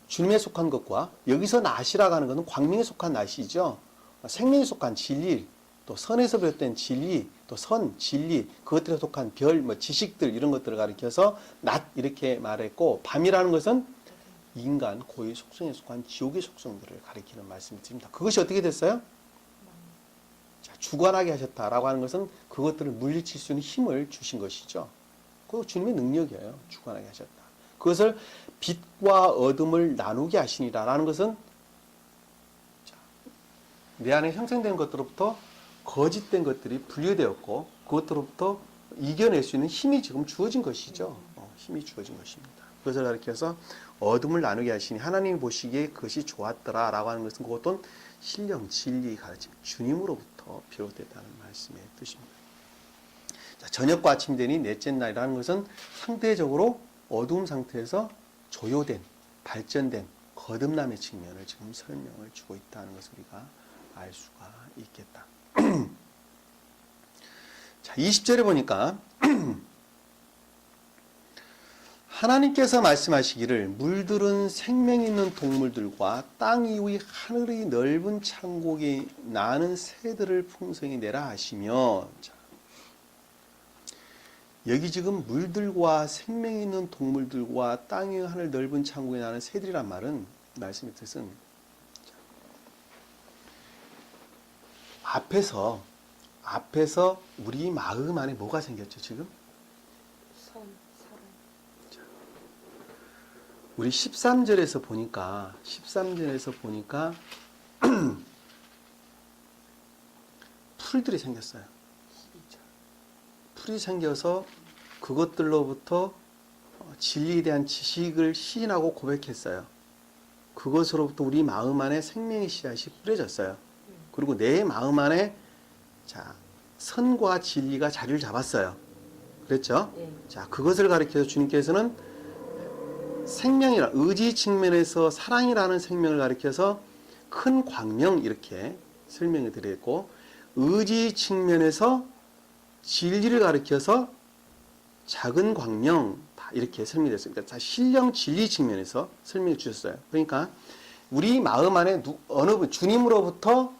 주님에 속한 것과 여기서 낮이라고 하는 것은 광명에 속한 낮이죠. 생명에 속한 진리, 또 선에서 비롯된 진리, 또 선, 진리, 그것들에 속한 별, 지식들 이런 것들을 가리켜서 낮 이렇게 말했고 밤이라는 것은 인간 고유의 속성에 속한 지옥의 속성들을 가리키는 말씀이 드립니다. 그것이 어떻게 됐어요? 자, 주관하게 하셨다라고 하는 것은 그것들을 물리칠 수 있는 힘을 주신 것이죠. 그거 주님의 능력이에요. 주관하게 하셨다. 그것을 빛과 어둠을 나누게 하시니라라는 것은 내 안에 형성된 것들로부터 거짓된 것들이 분리되었고 그것들로부터 이겨낼 수 있는 힘이 지금 주어진 것이죠. 힘이 주어진 것입니다. 그것을 가리켜서 어둠을 나누게 하시니 하나님이 보시기에 그것이 좋았더라 라고 하는 것은 그것도 신령, 진리 가르침, 주님으로부터 비롯됐다는 말씀의 뜻입니다. 자, 저녁과 아침이 되니 넷째 날이라는 것은 상대적으로 어두운 상태에서 조요된, 발전된 거듭남의 측면을 지금 설명을 주고 있다는 것을 우리가 알 수가 있겠다. 자, 20절에 보니까 하나님께서 말씀하시기를 물들은 생명 있는 동물들과 땅 위의 하늘의 넓은 창고에 나는 새들을 풍성히 내라 하시며, 자, 여기 지금 물들과 생명 있는 동물들과 땅 위의 하늘 넓은 창고에 나는 새들이란 말은 말씀의 뜻은 앞에서 우리 마음 안에 뭐가 생겼죠 지금? 우리 13절에서 보니까 풀들이 생겼어요. 풀이 생겨서 그것들로부터 진리에 대한 지식을 시인하고 고백했어요. 그것으로부터 우리 마음 안에 생명의 씨앗이 뿌려졌어요. 그리고 내 마음 안에 선과 진리가 자리를 잡았어요. 그랬죠? 네. 자, 그것을 가리켜서 주님께서는 생명이라 의지 측면에서 사랑이라는 생명을 가리켜서 큰 광명 이렇게 설명을 드렸고 의지 측면에서 진리를 가리켜서 작은 광명 이렇게 설명됐습니다. 그러니까 신령 진리 측면에서 설명해 주셨어요. 그러니까 우리 마음 안에 주님으로부터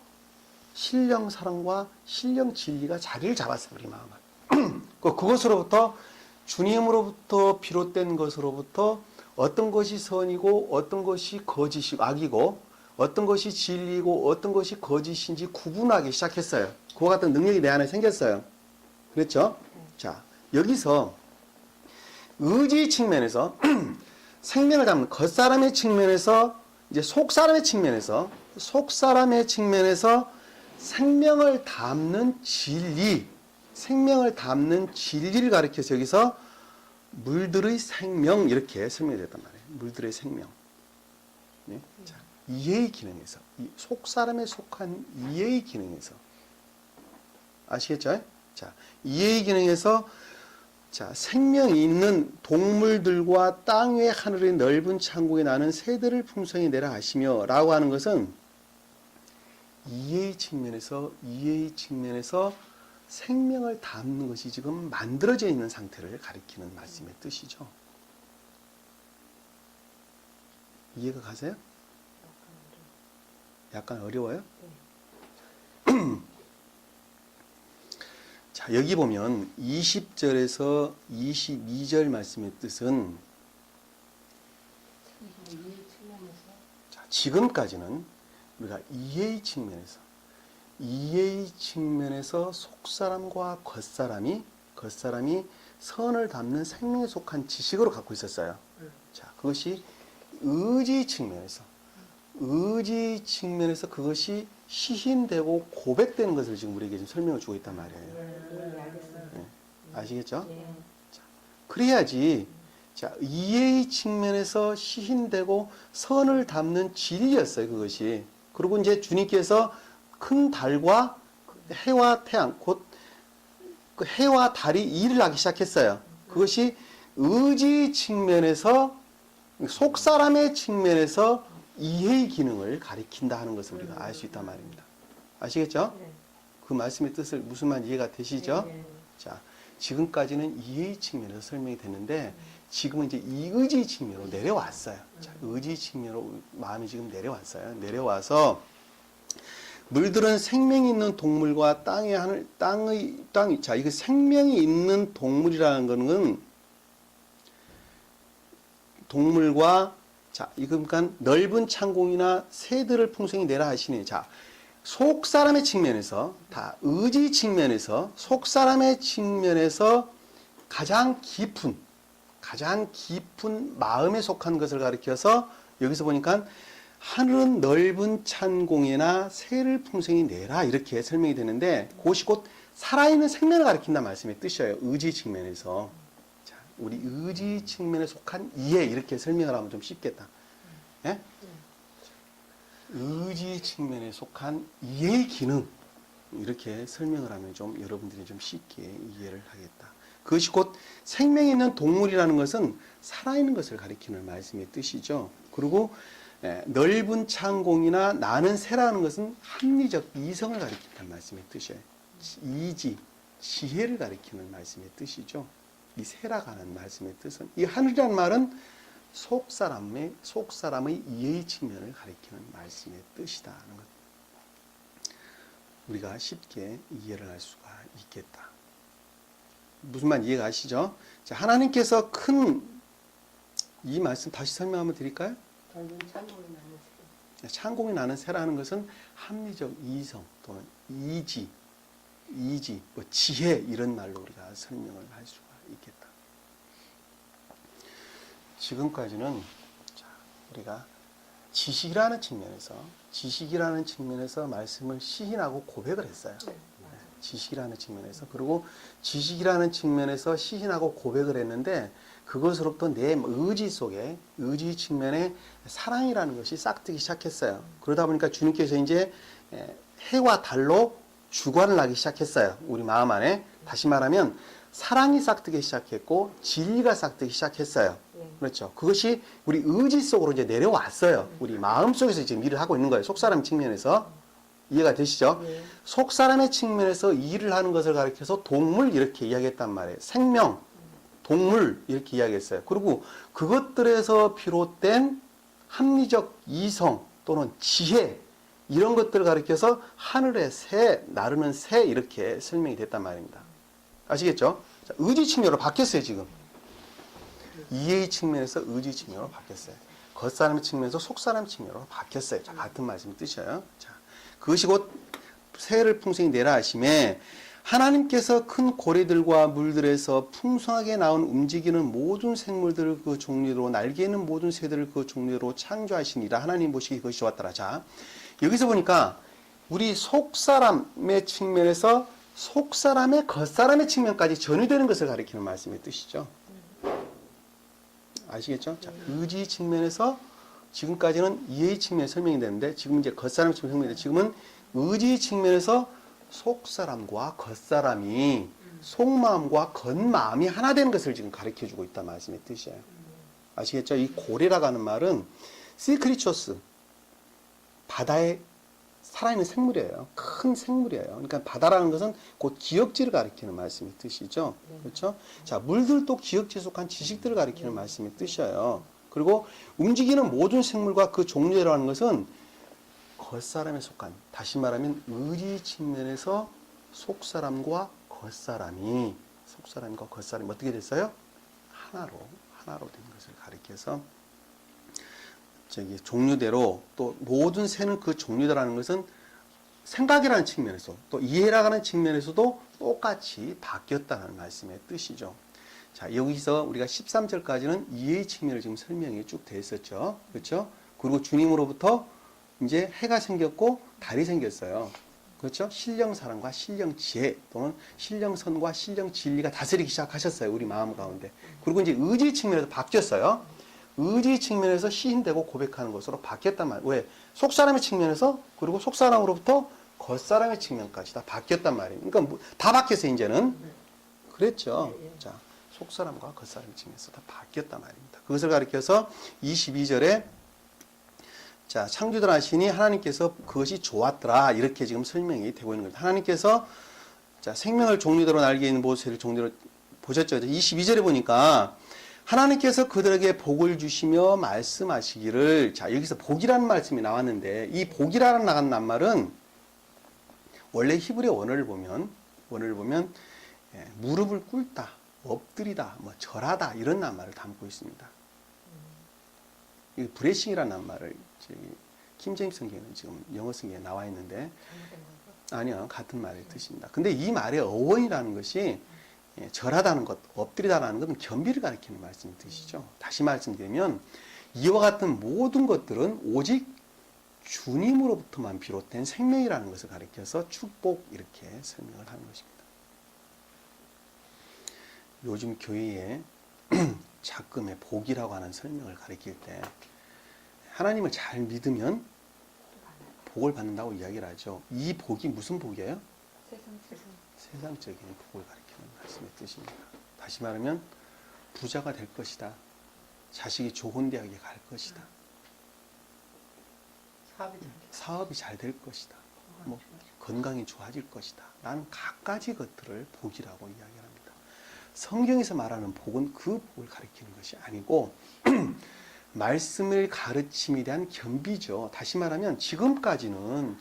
신령 사랑과 신령 진리가 자리를 잡았어요. 우리 마음 안에. 그것으로부터 주님으로부터 비롯된 것으로부터 어떤 것이 선이고 어떤 것이 거짓이고 악이고 어떤 것이 진리고 어떤 것이 거짓인지 구분하기 시작했어요. 그와 같은 능력이 내 안에 생겼어요. 그렇죠? 자, 여기서 의지 측면에서 생명을 담는 겉사람의 측면에서 이제 속사람의 측면에서 생명을 담는 진리를 가리켜서 여기서 물들의 생명 이렇게 설명이 됐단 말이에요. 물들의 생명. 네? 자, 이해의 기능에서, 속 사람에 속한 이해의 기능에서, 아시겠죠? 자, 이해의 기능에서, 자, 생명이 있는 동물들과 땅 위의 하늘의 넓은 창고에 나는 새들을 풍성히 내라 하시며 라고 하는 것은 이해의 측면에서 생명을 담는 것이 지금 만들어져 있는 상태를 가리키는 말씀의 뜻이죠. 이해가 가세요? 약간 어려워요? 자, 여기 보면 20절에서 22절 말씀의 뜻은 이해 측면에서 자, 지금까지는 우리가 이해의 측면에서 속사람과 겉사람이 선을 담는 생명에 속한 지식으로 갖고 있었어요. 자, 그것이 의지 측면에서 그것이 시인되고 고백되는 것을 지금 우리에게 지금 설명을 주고 있단 말이에요. 네, 알겠습니다. 네. 아시겠죠? 네. 그래야지, 자, 이해의 측면에서 시인되고 선을 담는 진리였어요, 그것이. 그리고 이제 주님께서 큰 달과 해와 태양, 곧 그 해와 달이 일을 하기 시작했어요. 그것이 의지 측면에서, 속 사람의 측면에서 이해의 기능을 가리킨다 하는 것을 우리가 알 수 있단 말입니다. 아시겠죠? 네. 그 말씀의 뜻을 무슨 말 이해가 되시죠? 네. 자, 지금까지는 이해의 측면에서 설명이 됐는데 지금은 이제 이의지 측면으로 내려왔어요. 자, 의지 측면으로 마음이 지금 내려왔어요. 내려와서 물들은 생명이 있는 동물과 자, 이거 생명이 있는 동물이라는 거는 동물과 자, 이거 그러니까 넓은 창공이나 새들을 풍성히 내라 하시니 자, 속 사람의 측면에서 다 의지 측면에서 속 사람의 측면에서 가장 깊은 마음에 속한 것을 가리켜서 여기서 보니까 하늘은 넓은 찬공에나 새를 풍성히 내라 이렇게 설명이 되는데 그것이 곧 살아있는 생명을 가리킨다는 말씀의 뜻이에요. 의지 측면에서. 자, 우리 의지 측면에 속한 이해 이렇게 설명을 하면 좀 쉽겠다. 예? 의지 측면에 속한 이해의 기능 이렇게 설명을 하면 좀 여러분들이 좀 쉽게 이해를 하겠다. 그것이 곧 생명이 있는 동물이라는 것은 살아있는 것을 가리키는 말씀의 뜻이죠. 그리고 넓은 창공이나 나는 새라는 것은 합리적 이성을 가리킨다는 말씀의 뜻이에요. 이지, 지혜를 가리키는 말씀의 뜻이죠. 이 새라고 하는 말씀의 뜻은 이 하늘이라는 말은 속 사람의 이해의 측면을 가리키는 말씀의 뜻이다 하는 것. 우리가 쉽게 이해를 할 수가 있겠다. 무슨 말 이해가 가시죠? 자, 하나님께서 이 말씀 다시 설명 한번 드릴까요? 넓은 창공이 나는 새. 창공이 나는 새라는 것은 합리적 이성 또는 이지, 뭐 지혜 이런 말로 우리가 설명을 할 수가 있겠다. 지금까지는 자, 우리가 지식이라는 측면에서 말씀을 시인하고 고백을 했어요. 지식이라는 측면에서. 그리고 지식이라는 측면에서 시인하고 고백을 했는데 그것으로부터 내 의지 측면에 사랑이라는 것이 싹트기 시작했어요. 그러다 보니까 주님께서 이제 해와 달로 주관을 하기 시작했어요. 우리 마음 안에. 다시 말하면 사랑이 싹트기 시작했고 진리가 싹트기 시작했어요. 그렇죠. 그것이 우리 의지 속으로 이제 내려왔어요. 우리 마음 속에서 지금 일을 하고 있는 거예요. 속사람 측면에서. 이해가 되시죠? 네. 속사람의 측면에서 일을 하는 것을 가리켜서 동물 이렇게 이야기했단 말이에요. 생명, 동물 이렇게 이야기했어요. 그리고 그것들에서 비롯된 합리적 이성 또는 지혜 이런 것들을 가리켜서 하늘의 새, 나르는 새 이렇게 설명이 됐단 말입니다. 아시겠죠? 자, 의지 측면으로 바뀌었어요 지금. 이해의 측면에서 의지 측면으로 바뀌었어요. 겉사람의 측면에서 속사람 측면으로 바뀌었어요. 자, 같은 말씀이 뜻이에요. 자, 그것이 곧 새를 풍성히 내라 하심에 하나님께서 큰 고래들과 물들에서 풍성하게 나온 움직이는 모든 생물들을 그 종류로 날개 있는 모든 새들을 그 종류로 창조하시니라. 하나님 보시기에 그것이 좋았더라. 자, 여기서 보니까 우리 속사람의 측면에서 속사람의 겉사람의 측면까지 전이되는 것을 가리키는 말씀의 뜻이죠. 아시겠죠? 자, 의지 측면에서 지금까지는 이해의 측면에 설명이 되는데 지금 이제 겉사람 측면 설명이 되는데 지금은 의지의 측면에서 속사람과 겉사람이 속마음과 겉마음이 하나 되는 것을 지금 가르쳐주고 있다 말씀의 뜻이에요. 아시겠죠? 이 고래라고 하는 말은 시크리처스, 바다에 살아있는 생물이에요. 큰 생물이에요. 그러니까 바다라는 것은 곧 기억지를 가리키는 말씀의 뜻이죠. 그렇죠? 자, 물들도 기억지에 속한 지식들을 가리키는 말씀의 뜻이에요. 그리고 움직이는 모든 생물과 그 종류라는 것은 겉사람에 속한, 다시 말하면 의리 측면에서 속사람과 속사람과 겉사람이 어떻게 됐어요? 하나로 된 것을 가리켜서 종류대로 또 모든 새는 그 종류다라는 것은 생각이라는 측면에서 또 이해라는 측면에서도 똑같이 바뀌었다는 말씀의 뜻이죠. 자, 여기서 우리가 13절까지는 이해의 측면을 지금 설명이 쭉 돼 있었죠. 그렇죠? 그리고 주님으로부터 이제 해가 생겼고 달이 생겼어요. 그렇죠? 신령사랑과 신령지혜 또는 신령선과 신령진리가 다스리기 시작하셨어요. 우리 마음 가운데. 그리고 이제 의지 측면에서 바뀌었어요. 의지 측면에서 시인되고 고백하는 것으로 바뀌었단 말이에요. 왜? 속사람의 측면에서 그리고 속사람으로부터 겉사람의 측면까지 다 바뀌었단 말이에요. 그러니까 다 바뀌었어요. 이제는. 그랬죠. 자, 속사람과 겉사람의 측면에서 다 바뀌었단 말입니다. 그것을 가리켜서 22절에 자, 창조들 하시니 하나님께서 그것이 좋았더라. 이렇게 지금 설명이 되고 있는 겁니다. 하나님께서 자, 생명을 종류대로 날개 있는 모세를 종류대로 보셨죠? 22절에 보니까 하나님께서 그들에게 복을 주시며 말씀하시기를 자, 여기서 복이라는 말씀이 나왔는데 이 복이라는 나간 낱말은 원래 히브리 원어를 보면 무릎을 꿇다, 엎드리다, 뭐 절하다 이런 낱말을 담고 있습니다. 이 브레싱이라는 낱말을 킹제임스 성경에는 지금 영어 성경에 나와 있는데 아니요, 같은 말의 뜻입니다. 근데 이 말의 어원이라는 것이 절하다는 것, 엎드리다라는 것은 겸비를 가리키는 말씀의 뜻이죠. 다시 말씀드리면 이와 같은 모든 것들은 오직 주님으로부터만 비롯된 생명이라는 것을 가리켜서 축복 이렇게 설명을 하는 것입니다. 요즘 교회에 작금의 복이라고 하는 설명을 가리킬 때 하나님을 잘 믿으면 복을 받는다고 이야기를 하죠. 이 복이 무슨 복이에요? 세상적인 복을 가리키는 말씀의 뜻입니다. 다시 말하면 부자가 될 것이다. 자식이 좋은 대학에 갈 것이다. 사업이 잘 될 것이다. 뭐 건강이 좋아질 것이다. 라는 갖가지 것들을 복이라고 이야기를 합니다. 성경에서 말하는 복은 그 복을 가리키는 것이 아니고 말씀을 가르침에 대한 겸비죠. 다시 말하면 지금까지는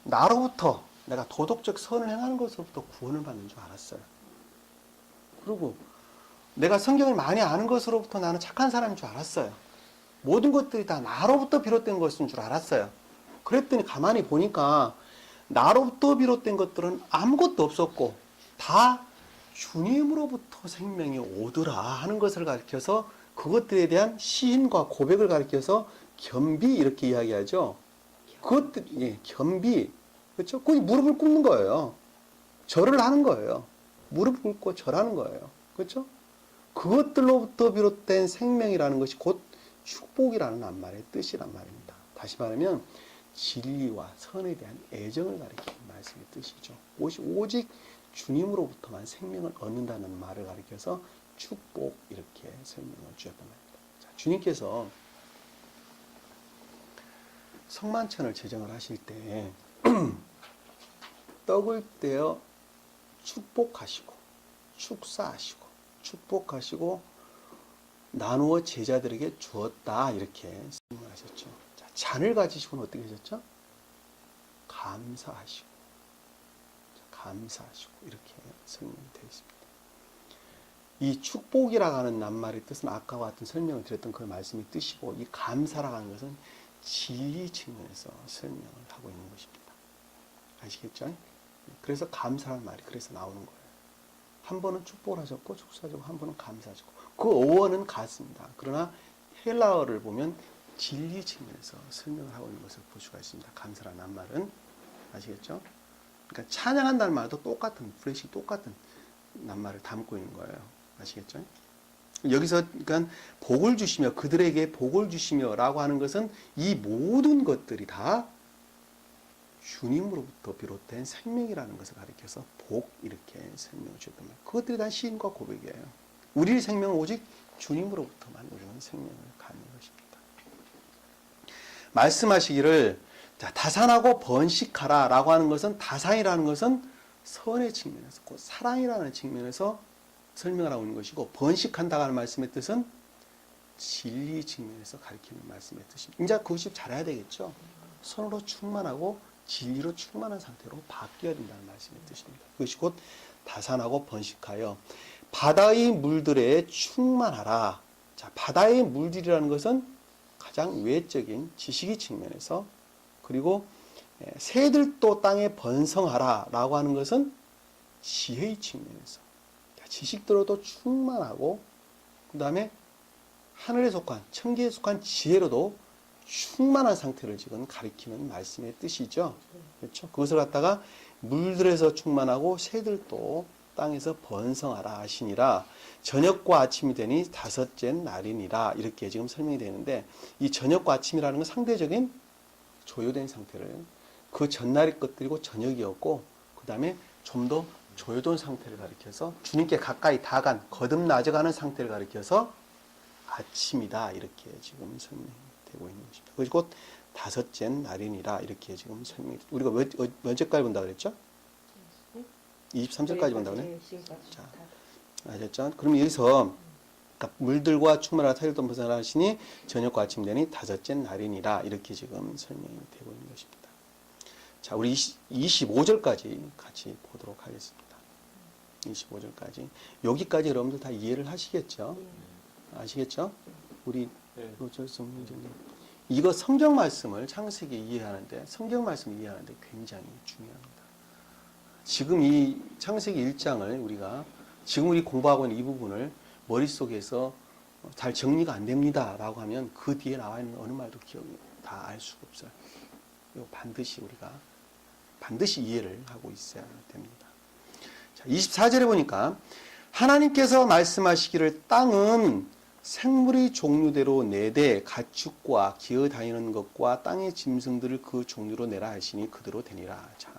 나로부터 내가 도덕적 선을 행하는 것으로부터 구원을 받는 줄 알았어요. 그리고 내가 성경을 많이 아는 것으로부터 나는 착한 사람인 줄 알았어요. 모든 것들이 다 나로부터 비롯된 것인 줄 알았어요. 그랬더니 가만히 보니까 나로부터 비롯된 것들은 아무것도 없었고 다 주님으로부터 생명이 오더라 하는 것을 가리켜서 그것들에 대한 시인과 고백을 가리켜서 겸비 이렇게 이야기하죠. 그것들, 겸비. 그렇죠? 거기 무릎을 꿇는 거예요. 절을 하는 거예요. 무릎 꿇고 절하는 거예요. 그렇죠? 그것들로부터 비롯된 생명이라는 것이 곧 축복이라는 낱말의 뜻이란 말입니다. 다시 말하면 진리와 선에 대한 애정을 가리키는 말씀의 뜻이죠. 오직 주님으로부터만 생명을 얻는다는 말을 가리켜서 축복 이렇게 설명을 주셨단 말입니다. 자, 주님께서 성만찬을 제정을 하실 때 떡을 떼어 축복하시고 축복하시고 나누어 제자들에게 주었다 이렇게 설명하셨죠. 자, 잔을 가지시고는 어떻게 하셨죠? 감사하시고 이렇게 설명이 되어 있습니다. 이 축복이라고 하는 낱말의 뜻은 아까와 같은 설명을 드렸던 그 말씀의 뜻이고 이 감사라고 하는 것은 진리 측면에서 설명을 하고 있는 것입니다. 아시겠죠? 그래서 감사라는 말이 그래서 나오는 거예요. 한 번은 축복을 하셨고 축사하셨고 한 번은 감사하셨고 그 어원은 같습니다. 그러나 헬라어를 보면 진리 측면에서 설명을 하고 있는 것을 볼 수가 있습니다. 감사라는 낱말은 아시겠죠? 그러니까 찬양한다는 말도 똑같은 낱말을 담고 있는 거예요. 아시겠죠? 여기서 그러니까 복을 주시며 그들에게 복을 주시며라고 하는 것은 이 모든 것들이 다 주님으로부터 비롯된 생명이라는 것을 가리켜서 복 이렇게 설명을 주셨단 말이에요. 그것들이 다 시인과 고백이에요. 우리의 생명은 오직 주님으로부터만 우리는 생명을 갖는 것입니다. 말씀하시기를 자, 다산하고 번식하라 라고 하는 것은 다산이라는 것은 선의 측면에서 곧 사랑이라는 측면에서 설명을 하고 있는 것이고 번식한다고 하는 말씀의 뜻은 진리 측면에서 가리키는 말씀의 뜻입니다. 이제 그것이 잘해야 되겠죠. 선으로 충만하고 진리로 충만한 상태로 바뀌어야 된다는 말씀의 뜻입니다. 그것이 곧 다산하고 번식하여 바다의 물들에 충만하라. 자, 바다의 물들이라는 것은 가장 외적인 지식의 측면에서 그리고 새들도 땅에 번성하라 라고 하는 것은 지혜의 측면에서 지식들로도 충만하고 그 다음에 하늘에 속한 천계에 속한 지혜로도 충만한 상태를 지금 가리키는 말씀의 뜻이죠. 그렇죠? 그것을 갖다가 물들에서 충만하고 새들도 땅에서 번성하라 하시니라. 저녁과 아침이 되니 다섯째 날이니라. 이렇게 지금 설명이 되는데 이 저녁과 아침이라는 건 상대적인 조효된 상태를 그 전날의 것들이고 저녁이었고 그 다음에 좀 더 조효된 상태를 가리켜서 주님께 가까이 다간 거듭나져가는 상태를 가리켜서 아침이다 이렇게 지금 설명되고 있는 것입니다. 그것이 곧 다섯째 날이니라 이렇게 지금 설명이 우리가 언제까지 본다 그랬죠? 23절까지 본다고 그래? 자, 아셨죠? 그럼 여기서 그러니까 물들과 충만한 사일도 벗어나시니 저녁과 아침 되니 다섯째 날이니라 이렇게 지금 설명이 되고 있는 것입니다. 자, 우리 25절까지 같이 보도록 하겠습니다. 25절까지 여기까지 여러분들 다 이해를 하시겠죠? 아시겠죠? 우리 이거 성경 말씀을 창세기 이해하는데 성경 말씀 이해하는데 굉장히 중요합니다. 지금 이 창세기 1장을 우리가 지금 우리 공부하고 있는 이 부분을 머릿속에서 잘 정리가 안 됩니다 라고 하면 그 뒤에 나와 있는 어느 말도 기억이 다 알 수가 없어요. 이거 반드시 이해를 하고 있어야 됩니다. 자, 24절에 보니까 하나님께서 말씀하시기를 땅은 생물의 종류대로 내되 가축과 기어다니는 것과 땅의 짐승들을 그 종류로 내라 하시니 그대로 되니라. 자,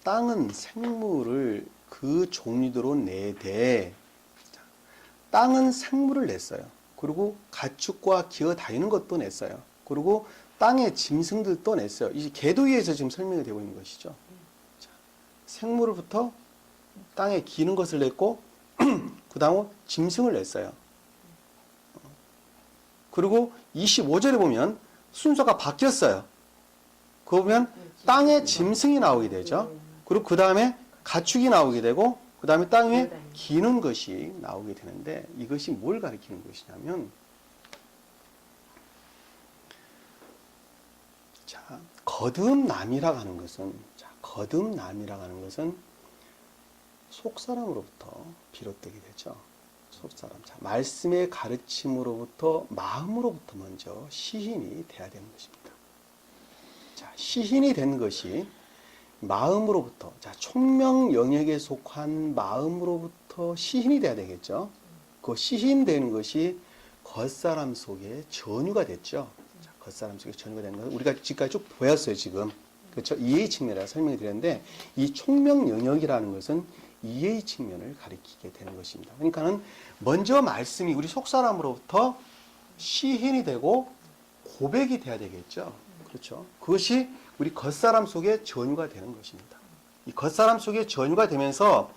땅은 생물을 그 종류대로 내되 땅은 생물을 냈어요. 그리고 가축과 기어다니는 것도 냈어요. 그리고 땅의 짐승들도 냈어요. 이 계도위에서 지금 설명이 되고 있는 것이죠. 자, 생물부터 땅에 기는 것을 냈고 그 다음 짐승을 냈어요. 그리고 25절에 보면 순서가 바뀌었어요. 그거 보면 땅에 짐승이 나오게 되죠. 그리고 그 다음에 가축이 나오게 되고 그 다음에 땅에 기는 것이 나오게 되는데 이것이 뭘 가리키는 것이냐면 자, 거듭남이라고 하는 것은 속사람으로부터 비롯되게 되죠. 속사람. 자, 말씀의 가르침으로부터 마음으로부터 먼저 시인이 돼야 되는 것입니다. 자, 시인이 된 것이 마음으로부터, 자, 총명 영역에 속한 마음으로부터 시인이 돼야 되겠죠. 그 시인되는 것이 겉사람 속에 전유가 됐죠. 자, 겉사람 속에 전유가 되는 것은 우리가 지금까지 쭉 보였어요, 지금. 그렇죠? 이해의 측면이라 설명을 드렸는데, 이 총명 영역이라는 것은 이해의 측면을 가리키게 되는 것입니다. 그러니까는 먼저 말씀이 우리 속사람으로부터 시인이 되고 고백이 돼야 되겠죠. 그렇죠? 그것이 우리 겉사람 속에 전유가 되는 것입니다. 이 겉사람 속에 전유가 되면서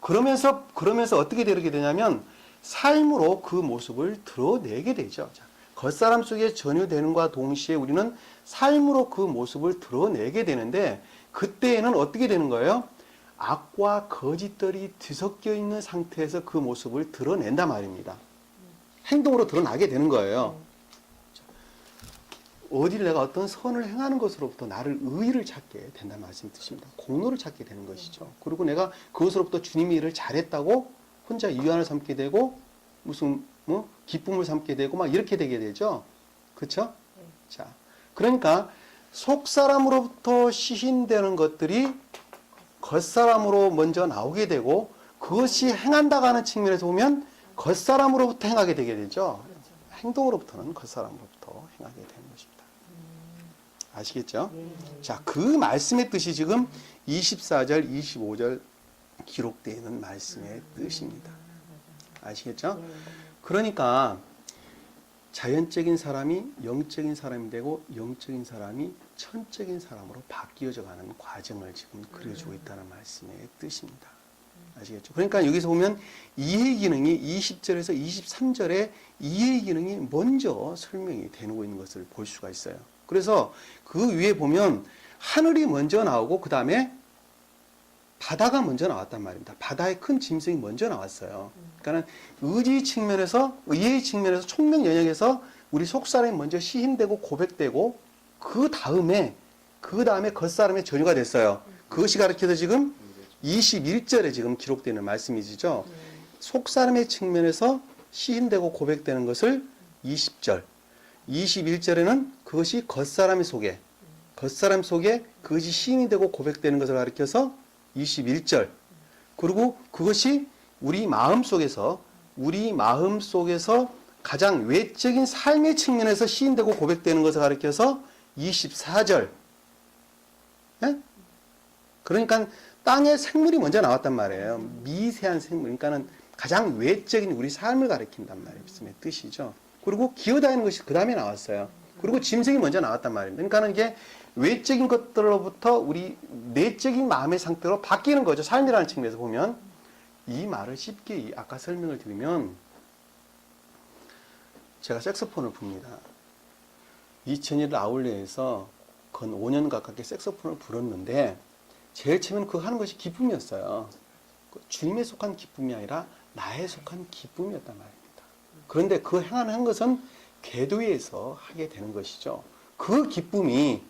그러면서 어떻게 되게 되냐면 삶으로 그 모습을 드러내게 되죠. 자, 겉사람 속에 전유되는과 동시에 우리는 삶으로 그 모습을 드러내게 되는데 그때에는 어떻게 되는 거예요? 악과 거짓들이 뒤섞여 있는 상태에서 그 모습을 드러낸단 말입니다. 행동으로 드러나게 되는 거예요. 어딜 내가 어떤 선을 행하는 것으로부터 나를 의의를 찾게 된다는 말씀이 뜻입니다. 공로를 찾게 되는 것이죠. 그리고 내가 그것으로부터 주님의 일을 잘했다고 혼자 위안을 삼게 되고 무슨 기쁨을 삼게 되고 막 이렇게 되게 되죠. 그렇죠? 자, 그러니까 속사람으로부터 시인되는 것들이 겉사람으로 먼저 나오게 되고 그것이 행한다고 하는 측면에서 보면 겉사람으로부터 행하게 되게 되죠. 행동으로부터는 겉사람으로부터 행하게 되는 것입니다. 아시겠죠? 자, 그 말씀의 뜻이 지금 24절, 25절 기록되어 있는 말씀의 뜻입니다. 아시겠죠? 그러니까 자연적인 사람이 영적인 사람이 되고 영적인 사람이 천적인 사람으로 바뀌어져 가는 과정을 지금 그려주고 있다는 말씀의 뜻입니다. 아시겠죠? 그러니까 여기서 보면 이해 기능이 20절에서 23절에 이해 기능이 먼저 설명이 되고 있는 것을 볼 수가 있어요. 그래서 그 위에 보면 하늘이 먼저 나오고 그 다음에 바다가 먼저 나왔단 말입니다. 바다의 큰 짐승이 먼저 나왔어요. 그러니까 의지 측면에서, 의의 측면에서, 총명 영역에서 우리 속사람이 먼저 시인되고 고백되고 그 다음에 겉사람의 전유가 됐어요. 그것이 가르쳐서 지금 21절에 지금 기록되는 말씀이시죠. 속사람의 측면에서 시인되고 고백되는 것을 20절, 21절에는 그것이 겉사람 속에 그것이 시인이 되고 고백되는 것을 가리켜서 21절, 그리고 그것이 우리 마음 속에서 가장 외적인 삶의 측면에서 시인되고 고백되는 것을 가리켜서 24절. 네? 그러니까 땅의 생물이 먼저 나왔단 말이에요. 미세한 생물, 그러니까는 가장 외적인 우리 삶을 가리킨단 말이에요. 뜻이죠. 그리고 기어다니는 것이 그 다음에 나왔어요. 그리고 짐승이 먼저 나왔단 말입니다. 그러니까 이게 외적인 것들로부터 우리 내적인 마음의 상태로 바뀌는 거죠. 삶이라는 측면에서 보면. 이 말을 쉽게 아까 설명을 드리면, 제가 색소폰을 붑니다. 2001 아울렛에서 건 5년 가깝게 색소폰을 불었는데 제일 처음에는 그거 하는 것이 기쁨이었어요. 주님에 속한 기쁨이 아니라 나에 속한 기쁨이었단 말입니다. 그런데 그 행하는 것은 궤도에서 하게 되는 것이죠. 그 기쁨이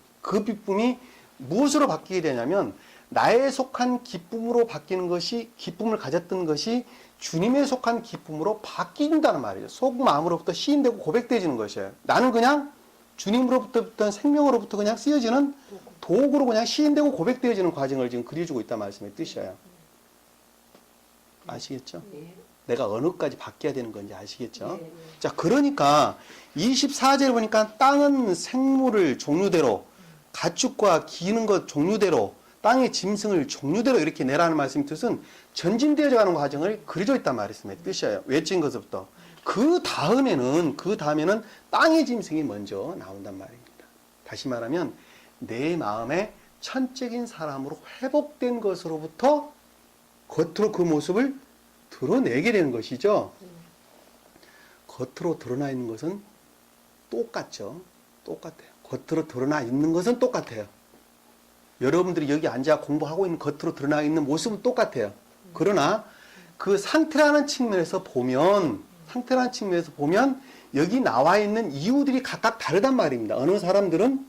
무엇으로 바뀌게 되냐면 나에 속한 기쁨으로 바뀌는 것이, 기쁨을 가졌던 것이 주님에 속한 기쁨으로 바뀐다는 말이죠. 속마음으로부터 시인되고 고백되어지는 것이에요. 나는 그냥 주님으로부터 생명으로부터 그냥 쓰여지는 도구로 그냥 시인되고 고백되어지는 과정을 지금 그려주고 있다는 말씀의 뜻이에요. 아시겠죠? 내가 어느까지 바뀌어야 되는 건지 아시겠죠? 자, 그러니까 24절에 보니까 땅은 생물을 종류대로, 가축과 기는 것 종류대로, 땅의 짐승을 종류대로 이렇게 내라는 말씀의 뜻은 전진되어져 가는 과정을 그려져 있단 말씀의 뜻이에요. 외적인 것부터. 그 다음에는 땅의 짐승이 먼저 나온단 말입니다. 다시 말하면 내 마음에 천적인 사람으로 회복된 것으로부터 겉으로 그 모습을 드러내게 되는 것이죠. 겉으로 드러나 있는 것은 똑같죠. 똑같아요. 겉으로 드러나 있는 것은 똑같아요. 여러분들이 여기 앉아 공부하고 있는 겉으로 드러나 있는 모습은 똑같아요. 그러나 그 상태라는 측면에서 보면 여기 나와 있는 이유들이 각각 다르단 말입니다. 어느 사람들은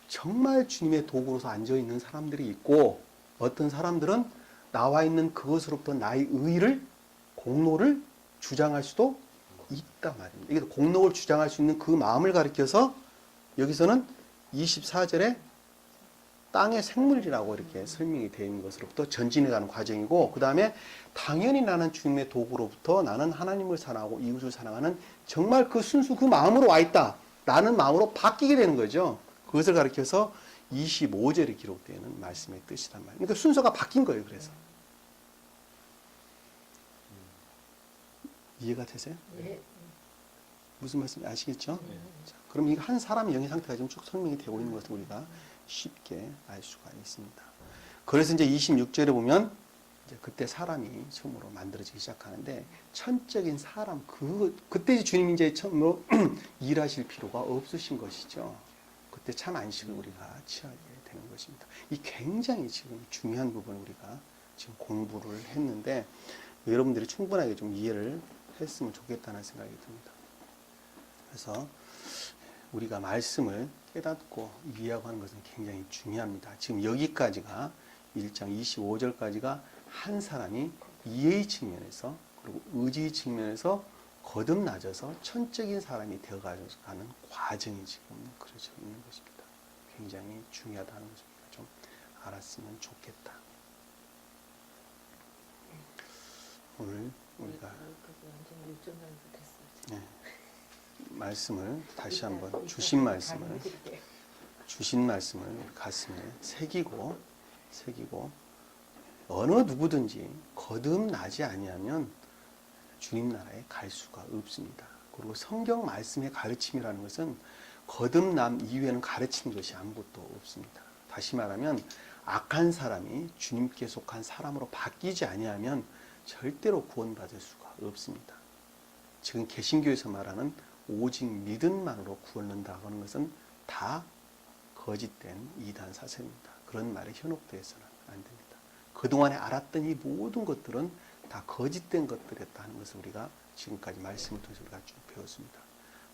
정말 주님의 도구로서 앉아 있는 사람들이 있고, 어떤 사람들은 나와 있는 그것으로부터 나의 의의를, 공로를 주장할 수도 있단 말입니다. 이게 공로를 주장할 수 있는 그 마음을 가리켜서 여기서는 24절에 땅의 생물이라고 이렇게 설명이 되어 있는 것으로부터 전진해 가는 과정이고, 그 다음에 당연히 나는 주님의 도구로부터 나는 하나님을 사랑하고 이웃을 사랑하는 정말 그 순수 그 마음으로 와 있다 라는 마음으로 바뀌게 되는 거죠. 그것을 가리켜서 25절에 기록되어 있는 말씀의 뜻이란 말이에요. 그러니까 순서가 바뀐 거예요. 그래서 이해가 되세요? 네. 무슨 말씀인지 아시겠죠? 자, 그럼 이 한 사람의 영의 상태가 지금 쭉 설명이 되고 있는 것을 우리가 쉽게 알 수가 있습니다. 그래서 이제 26절에 보면 이제 그때 사람이 처음으로 만들어지기 시작하는데, 천적인 사람, 그때 주님이 이제 처음으로 일하실 필요가 없으신 것이죠. 그때 참 안식을 우리가 취하게 되는 것입니다. 이 굉장히 지금 중요한 부분을 우리가 지금 공부를 했는데, 여러분들이 충분하게 좀 이해를 했으면 좋겠다는 생각이 듭니다. 그래서 우리가 말씀을 깨닫고 이해하고 하는 것은 굉장히 중요합니다. 지금 여기까지가 1장 25절까지가 한 사람이 이해의 측면에서 그리고 의지의 측면에서 거듭나져서 천적인 사람이 되어가는 과정이 지금 그려져 있는 것입니다. 굉장히 중요하다는 것입니다. 좀 알았으면 좋겠다. 오늘 우리가 완전 일정량도 됐어요. 네, 말씀을 다시 한번 주신 말씀을 가슴에 새기고 어느 누구든지 거듭나지 아니하면 주님 나라에 갈 수가 없습니다. 그리고 성경 말씀의 가르침이라는 것은 거듭남 이후에는 가르치는 것이 아무것도 없습니다. 다시 말하면 악한 사람이 주님께 속한 사람으로 바뀌지 아니하면 절대로 구원받을 수가 없습니다. 지금 개신교에서 말하는 오직 믿음만으로 구원한다고 하는 것은 다 거짓된 이단 사설입니다. 그런 말에 현혹되어서는 안 됩니다. 그동안에 알았던 이 모든 것들은 다 거짓된 것들이었다 하는 것을 우리가 지금까지 말씀을 통해서 우리가 쭉 배웠습니다.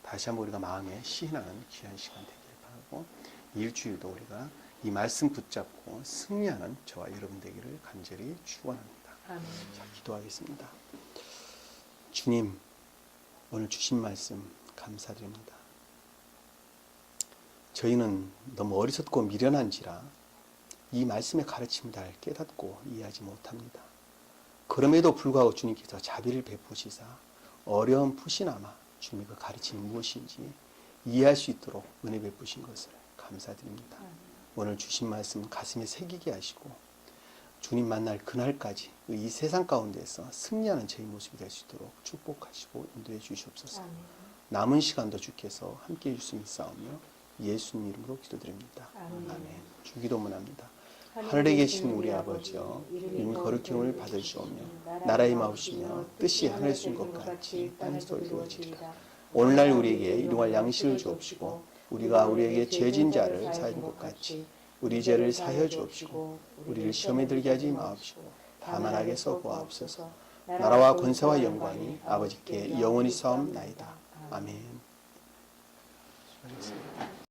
다시 한번 우리가 마음에 시인하는 귀한 시간 되기를 바라고 일주일도 우리가 이 말씀 붙잡고 승리하는 저와 여러분 되기를 간절히 축원합니다. 아멘. 자, 기도하겠습니다. 주님, 오늘 주신 말씀 감사드립니다. 저희는 너무 어리석고 미련한지라 이 말씀의 가르침을 잘 깨닫고 이해하지 못합니다. 그럼에도 불구하고 주님께서 자비를 베푸시사 어려운 푸시나마 주님의 그 가르침이 무엇인지 이해할 수 있도록 은혜 베푸신 것을 감사드립니다. 오늘 주신 말씀 가슴에 새기게 하시고 주님 만날 그날까지 이 세상 가운데서 승리하는 저희 모습이 될 수 있도록 축복하시고 인도해 주시옵소서. 남은 시간도 주께서 함께해 주심이 싸우며 예수님 이름으로 기도드립니다. 아멘. 주기도문합니다. 하늘에 계신 우리 아버지여, 이름 거룩형을 받으시오며 나라의 마우시며 뜻이 하늘에서 것 같이 땅에서 이루어지리라. 오늘날 우리에게 일용할 양식을 주옵시고 우리가 우리에게 죄진 자를 사하는 것 같이 우리 죄를 사하여 주옵시고 우리를 시험에 들게 하지 마옵시고 다만 악에서 구하옵소서. 나라와 권세와 영광이 아버지께 영원히 싸움나이다. 아멘. 수고하셨습니다.